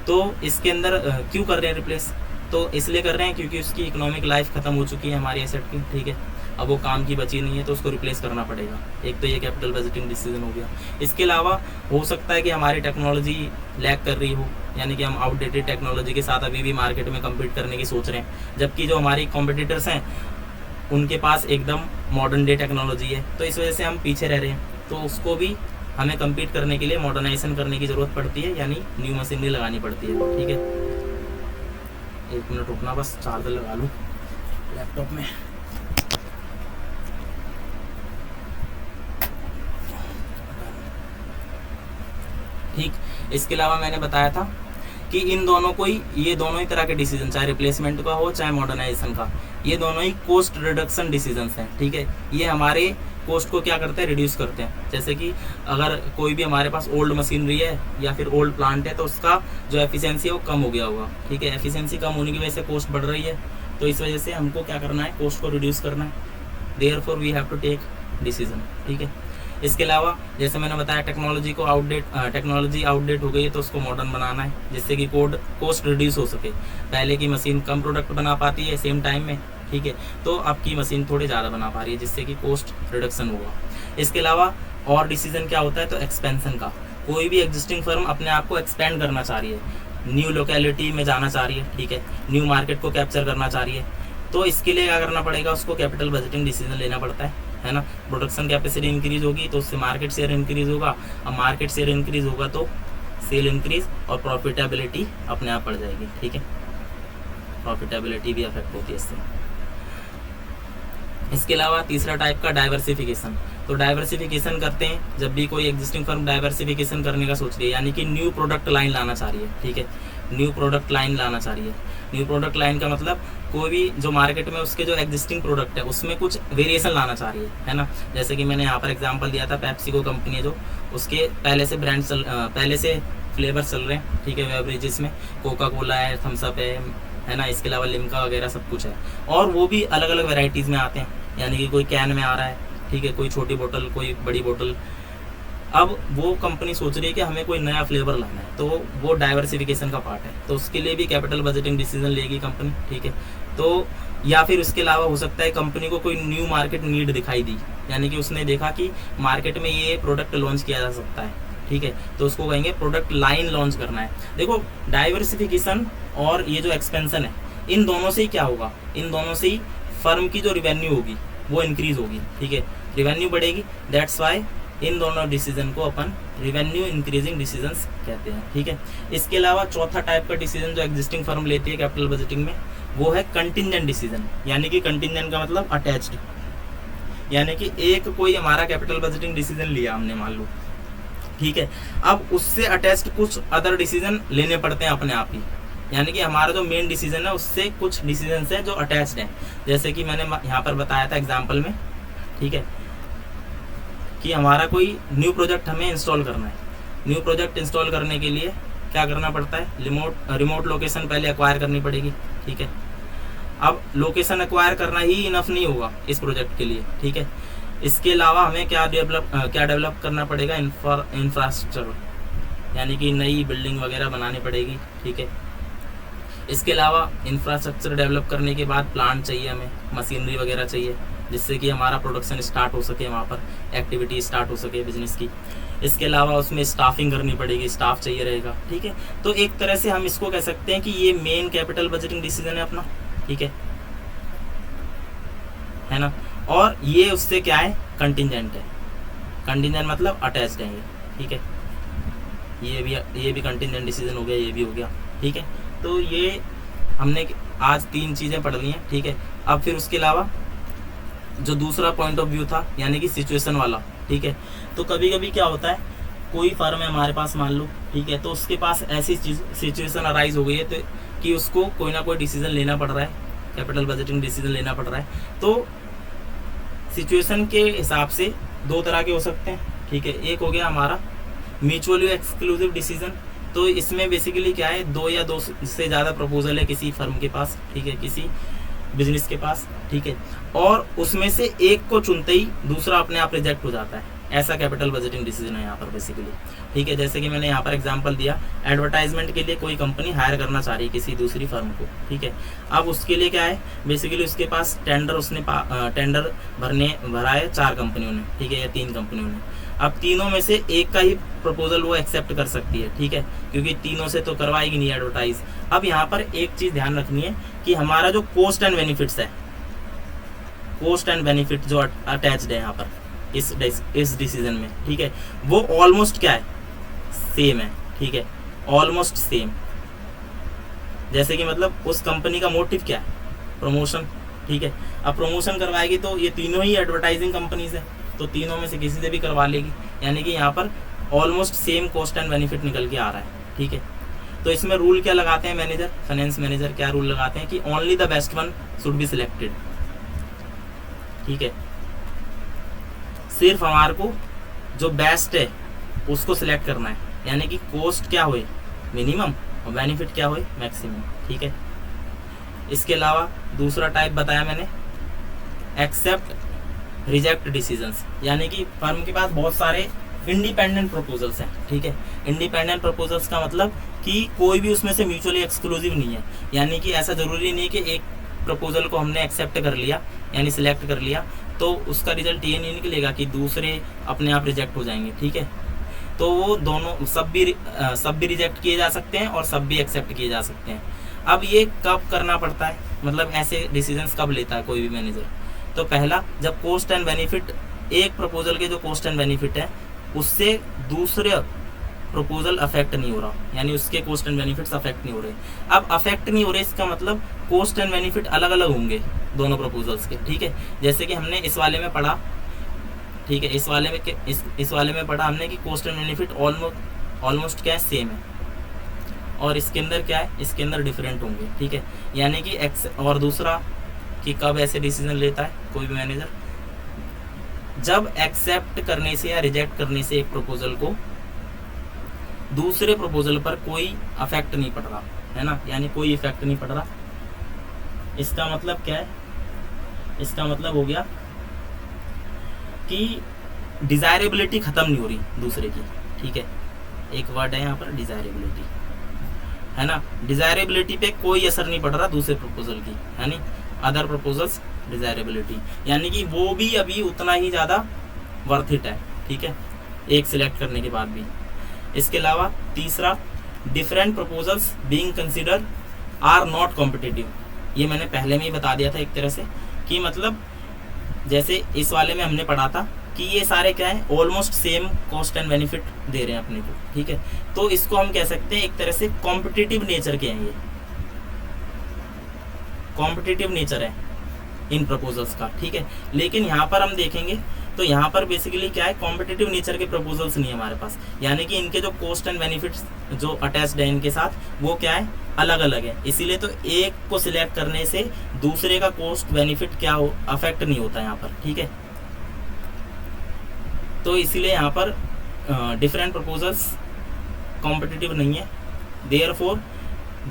तो इसके अंदर क्यों कर रहे हैं रिप्लेस, तो इसलिए कर रहे हैं क्योंकि उसकी इकोनॉमिक लाइफ खत्म हो चुकी है हमारी एसेट की, ठीक है, अब वो काम की बची नहीं है, तो उसको रिप्लेस करना पड़ेगा। एक तो ये कैपिटल बजटिंग डिसीजन हो गया। इसके अलावा हो सकता है कि हमारी टेक्नोलॉजी लैग कर रही हो, यानी कि हम आउटडेटेड टेक्नोलॉजी के साथ अभी भी मार्केट में कम्पीट करने की सोच रहे हैं, जबकि जो हमारी कॉम्पिटिटर्स हैं उनके पास एकदम मॉडर्न डे टेक्नोलॉजी है, तो इस वजह से हम पीछे रह रहे हैं। तो उसको भी हमें कम्पीट करने के लिए मॉडर्नाइजेशन करने की ज़रूरत पड़ती है, यानी न्यू मशीनरी लगानी पड़ती है, ठीक है। 1 मिनट रुकना, बस चार्जर लगा लूँ लैपटॉप में। ठीक, इसके अलावा मैंने बताया था कि इन दोनों को ही, ये दोनों ही तरह के डिसीजन, चाहे रिप्लेसमेंट का हो चाहे मॉडर्नाइजेशन का, ये दोनों ही कोस्ट रिडक्शन डिसीजंस हैं, ठीक है। ये हमारे कोस्ट को क्या करते हैं, रिड्यूस करते हैं। जैसे कि अगर कोई भी हमारे पास ओल्ड मशीनरी है या फिर ओल्ड प्लांट है, तो उसका जो एफिशिएंसी है वो कम हो गया होगा, ठीक है। एफिशिएंसी कम होने की वजह से कोस्ट बढ़ रही है, तो इस वजह से हमको क्या करना है, कोस्ट को रिड्यूस करना है। Therefore we have to take decision, ठीक है। इसके अलावा जैसे मैंने बताया टेक्नोलॉजी आउटडेट हो गई है तो उसको मॉडर्न बनाना है, जिससे कि कॉस्ट रिड्यूस हो सके। पहले की मशीन कम प्रोडक्ट बना पाती है सेम टाइम में, ठीक है, तो अब की मशीन थोड़ी ज़्यादा बना पा रही है, जिससे कि कॉस्ट रिडक्शन होगा। इसके अलावा और डिसीजन क्या होता है, तो एक्सपेंशन का। कोई भी एग्जिस्टिंग फर्म अपने आप को एक्सपेंड करना चाह रही है, न्यू लोकेलिटी में जाना चाह रही है, ठीक है, न्यू मार्केट को कैप्चर करना चाह रही है, तो इसके लिए क्या करना पड़ेगा, उसको कैपिटल बजटिंग डिसीजन लेना पड़ता है ना। प्रोडक्शन कैपेसिटी इंक्रीज होगी तो उससे मार्केट शेयर इंक्रीज होगा, अब मार्केट शेयर इंक्रीज होगा तो सेल इंक्रीज और प्रॉफिटेबिलिटी अपने आप बढ़ जाएगी, ठीक है, प्रॉफिटेबिलिटी भी अफेक्ट होती है इससे। इसके अलावा तीसरा टाइप का डाइवर्सिफिकेशन। तो डाइवर्सिफिकेशन करते हैं जब भी कोई एग्जिस्टिंग फर्म डाइवर्सिफिकेशन करने का सोच रही है, यानी कि न्यू प्रोडक्ट लाइन लाना चाह रही है, ठीक है, न्यू प्रोडक्ट लाइन लाना चाह रही है। न्यू प्रोडक्ट लाइन का मतलब कोई भी जो मार्केट में उसके जो एग्जिस्टिंग प्रोडक्ट है उसमें कुछ वेरिएशन लाना चाह रही है ना। जैसे कि मैंने यहाँ पर एग्जांपल दिया था, पेप्सिको कंपनी है जो, उसके पहले से पहले से फ्लेवर चल रहे हैं, ठीक है, बेवरेजेस में कोका कोला है, थम्सअप है ना, इसके अलावा लिम्का वगैरह सब कुछ है, और वो भी अलग अलग वेराइटीज़ में आते हैं, यानी कि कोई कैन में आ रहा है, ठीक है, कोई छोटी बोतल, कोई बड़ी बोतल। अब वो कंपनी सोच रही है कि हमें कोई नया फ्लेवर लाना है, तो वो डाइवर्सिफिकेशन का पार्ट है, तो उसके लिए भी कैपिटल बजटिंग डिसीजन लेगी कंपनी, ठीक है। तो या फिर उसके अलावा हो सकता है कंपनी को कोई न्यू मार्केट नीड दिखाई दी, यानी कि उसने देखा कि मार्केट में ये प्रोडक्ट लॉन्च किया जा सकता है, ठीक है, तो उसको कहेंगे प्रोडक्ट लाइन लॉन्च करना है। देखो डाइवर्सिफिकेशन और ये जो एक्सपेंशन है, इन दोनों से ही क्या होगा, इन दोनों से ही फर्म की जो रिवेन्यू होगी वो इंक्रीज होगी, ठीक है, रिवेन्यू बढ़ेगी। दैट्स वाई इन दोनों डिसीजन को अपन रिवेन्यू इंक्रीजिंग डिसीजंस कहते हैं, ठीक है। इसके अलावा चौथा टाइप का डिसीजन जो एग्जिस्टिंग फर्म लेती है कैपिटल बजटिंग में, वो है कंटिंजेंट डिसीजन। यानी कि कंटिंजेंट का मतलब अटैच्ड, यानी कि एक कोई हमारा कैपिटल बजटिंग डिसीजन लिया हमने, मान लो, ठीक है, अब उससे अटैच्ड कुछ अदर डिसीजन लेने पड़ते हैं अपने आप ही, यानी कि हमारा जो मेन डिसीजन है उससे कुछ डिसीजन है जो अटैच्ड हैं। जैसे कि मैंने यहाँ पर बताया था एग्जाम्पल में, ठीक है, कि हमारा कोई न्यू प्रोजेक्ट हमें इंस्टॉल करना है। न्यू प्रोजेक्ट इंस्टॉल करने के लिए क्या करना पड़ता है, रिमोट लोकेशन पहले एक्वायर करनी पड़ेगी, ठीक है। अब लोकेशन एक्वायर करना ही इनफ नहीं होगा इस प्रोजेक्ट के लिए, ठीक है, इसके अलावा हमें क्या डेवलप करना पड़ेगा, इंफ्रास्ट्रक्चर, यानी कि नई बिल्डिंग वगैरह बनानी पड़ेगी, ठीक है। इसके अलावा इंफ्रास्ट्रक्चर डेवलप करने के बाद प्लांट चाहिए हमें, मशीनरी वगैरह चाहिए, जिससे कि हमारा प्रोडक्शन स्टार्ट हो सके, वहाँ पर एक्टिविटी स्टार्ट हो सके बिजनेस की। इसके अलावा उसमें स्टाफिंग करनी पड़ेगी, स्टाफ चाहिए रहेगा, ठीक है। तो एक तरह से हम इसको कह सकते हैं कि ये मेन कैपिटल बजटिंग डिसीजन है अपना, ठीक है ना। और ये उससे क्या है, कंटिंजेंट है। कंटिंजेंट मतलब अटैच्ड है ये, ठीक है, ये भी कंटिंजेंट डिसीजन हो गया, ये भी हो गया, ठीक है। तो ये हमने आज 3 चीज़ें पढ़ ली हैं, ठीक है। अब फिर उसके अलावा जो दूसरा पॉइंट ऑफ व्यू था, यानी कि सिचुएशन वाला, ठीक है। तो कभी कभी क्या होता है, कोई फर्म है हमारे पास, मान लो, ठीक है, तो उसके पास ऐसी सिचुएशन अराइज हो गई है तो कि उसको कोई ना कोई डिसीजन लेना पड़ रहा है, कैपिटल बजटिंग डिसीजन लेना पड़ रहा है। तो सिचुएशन के हिसाब से 2 तरह के हो सकते हैं, ठीक है। एक हो गया हमारा म्यूचुअली एक्सक्लूसिव डिसीजन। तो इसमें बेसिकली क्या है, 2 या 2 से ज़्यादा प्रपोजल है किसी फर्म के पास, ठीक है, किसी बिजनेस के पास, ठीक है, और उसमें से एक को चुनते ही दूसरा अपने आप रिजेक्ट हो जाता है। ऐसा कैपिटल बजटिंग डिसीजन है यहाँ पर बेसिकली, ठीक है। जैसे कि मैंने यहाँ पर एग्जांपल दिया, एडवर्टाइजमेंट के लिए कोई कंपनी हायर करना चाह रही है किसी दूसरी फर्म को, ठीक है। अब उसके लिए क्या है, बेसिकली उसके पास टेंडर भरा है 4 कंपनियों ने, ठीक है, या 3 कंपनियों ने। अब तीनों में से एक का ही प्रपोजल वो एक्सेप्ट कर सकती है, ठीक है, क्योंकि तीनों से तो करवाएगी नहीं एडवर्टाइज। अब यहाँ पर एक चीज़ ध्यान रखनी है कि हमारा जो कॉस्ट एंड बेनिफिट्स है, कॉस्ट एंड बेनिफिट जो अटैच्ड है यहाँ पर इस डिसीजन में, ठीक है, वो ऑलमोस्ट क्या है, सेम है, ठीक है, ऑलमोस्ट सेम। जैसे कि मतलब उस कंपनी का मोटिव क्या है, प्रमोशन, ठीक है। अब प्रमोशन करवाएगी तो ये तीनों ही एडवर्टाइजिंग कंपनीज है, तो तीनों में से किसी से भी करवा लेगी, यानी कि यहाँ पर almost same cost and benefit निकल के आ रहा है, ठीक है। तो इसमें रूल क्या लगाते हैं मैनेजर, फाइनेंस मैनेजर क्या रूल लगाते हैं कि only the best one should be selected, ठीक है, सिर्फ हमारे को जो बेस्ट है उसको सिलेक्ट करना है, यानी कि कॉस्ट क्या हुए मिनिमम और बेनिफिट क्या हुए मैक्सिमम, ठीक है। इसके अलावा दूसरा टाइप बताया मैंने, एक्सेप्ट रिजेक्ट डिसीजंस, यानी कि फर्म के पास बहुत सारे इंडिपेंडेंट प्रपोजल्स हैं, ठीक है। इंडिपेंडेंट प्रपोजल्स का मतलब कि कोई भी उसमें से म्यूचुअली एक्सक्लूसिव नहीं है, यानी कि ऐसा ज़रूरी नहीं कि एक प्रपोजल को हमने एक्सेप्ट कर लिया यानी सिलेक्ट कर लिया तो उसका रिजल्ट ये नहीं निकलेगा कि दूसरे अपने आप रिजेक्ट हो जाएंगे, ठीक है। तो वो दोनों सब भी रिजेक्ट किए जा सकते हैं और सब भी एक्सेप्ट किए जा सकते हैं। अब ये कब करना पड़ता है, मतलब ऐसे डिसीजंस कब लेता है कोई भी मैनेजर? तो पहला, जब कॉस्ट एंड बेनिफिट, एक प्रपोजल के जो कॉस्ट एंड बेनिफिट है उससे दूसरे प्रपोजल अफेक्ट नहीं हो रहा, यानी उसके कॉस्ट एंड बेनिफिट्स अफेक्ट नहीं हो रहे। अब अफेक्ट नहीं हो रहे इसका मतलब कॉस्ट एंड बेनिफिट अलग अलग होंगे दोनों प्रपोजल्स के, ठीक है। जैसे कि हमने इस वाले में पढ़ा, ठीक है, इस वाले में पढ़ा हमने कि कॉस्ट एंड बेनिफिट ऑलमोस्ट क्या है, सेम है, और इसके अंदर क्या है, इसके अंदर डिफरेंट होंगे, ठीक है। यानी कि और दूसरा कि कब ऐसे डिसीजन लेता है कोई भी मैनेजर, जब एक्सेप्ट करने से या रिजेक्ट करने से एक प्रपोजल को दूसरे प्रपोजल पर कोई अफेक्ट नहीं पड़ रहा है ना, यानी कोई इफेक्ट नहीं पड़ रहा। इसका मतलब क्या है, इसका मतलब हो गया कि डिजायरेबिलिटी खत्म नहीं हो रही दूसरे की, ठीक है। एक वर्ड है यहाँ पर डिजायरेबिलिटी, है ना, डिजायरेबिलिटी पे कोई असर नहीं पड़ रहा दूसरे प्रपोजल की, यानी अदर प्रपोजल्स डिजायरेबिलिटी, यानी कि वो भी अभी उतना ही ज़्यादा वर्थ इट है, ठीक है, एक सिलेक्ट करने के बाद भी। इसके अलावा तीसरा, different proposals being consider are not competitive. ये मैंने पहले में ही बता दिया था एक तरह से कि मतलब जैसे इस वाले में हमने पढ़ा था कि ये सारे क्या है, almost same cost and benefit दे रहे हैं अपने को, ठीक है। तो इसको हम कह सकते हैं एक तरह से कॉम्पिटिटिव नेचर के हैं, ये कॉम्पिटिटिव नेचर है इन प्रपोजल्स का, ठीक है। लेकिन यहाँ पर हम देखेंगे तो यहाँ पर बेसिकली क्या है, कॉम्पिटिटिव नेचर के प्रपोजल्स नहीं है हमारे पास, यानी कि इनके जो कॉस्ट एंड बेनिफिट्स जो अटैच्ड है इनके साथ वो क्या है, अलग अलग है। इसीलिए तो एक को सिलेक्ट करने से दूसरे का कॉस्ट बेनिफिट क्या हो, अफेक्ट नहीं होता यहाँ पर, ठीक है। तो इसीलिए यहाँ पर डिफरेंट प्रपोजल्स कॉम्पिटिटिव नहीं है, therefore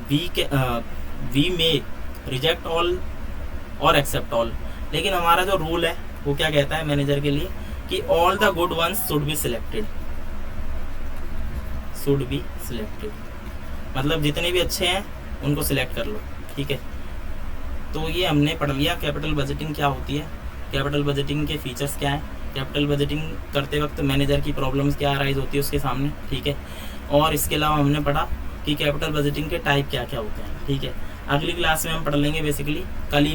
we may reject all और एक्सेप्ट ऑल। लेकिन हमारा जो रूल है वो क्या कहता है मैनेजर के लिए कि all the good ones should be selected, मतलब जितने भी अच्छे हैं उनको सिलेक्ट कर लो, ठीक है। तो ये हमने पढ़ लिया कैपिटल बजटिंग क्या होती है, कैपिटल बजटिंग के फीचर्स क्या हैं, कैपिटल बजटिंग करते वक्त मैनेजर की प्रॉब्लम्स क्या अराइज होती है उसके सामने, ठीक है। और इसके अलावा हमने पढ़ा कि कैपिटल बजटिंग के टाइप क्या क्या होते हैं, ठीक है। अगली क्लास में हम पढ़ लेंगे बेसिकली, कल ही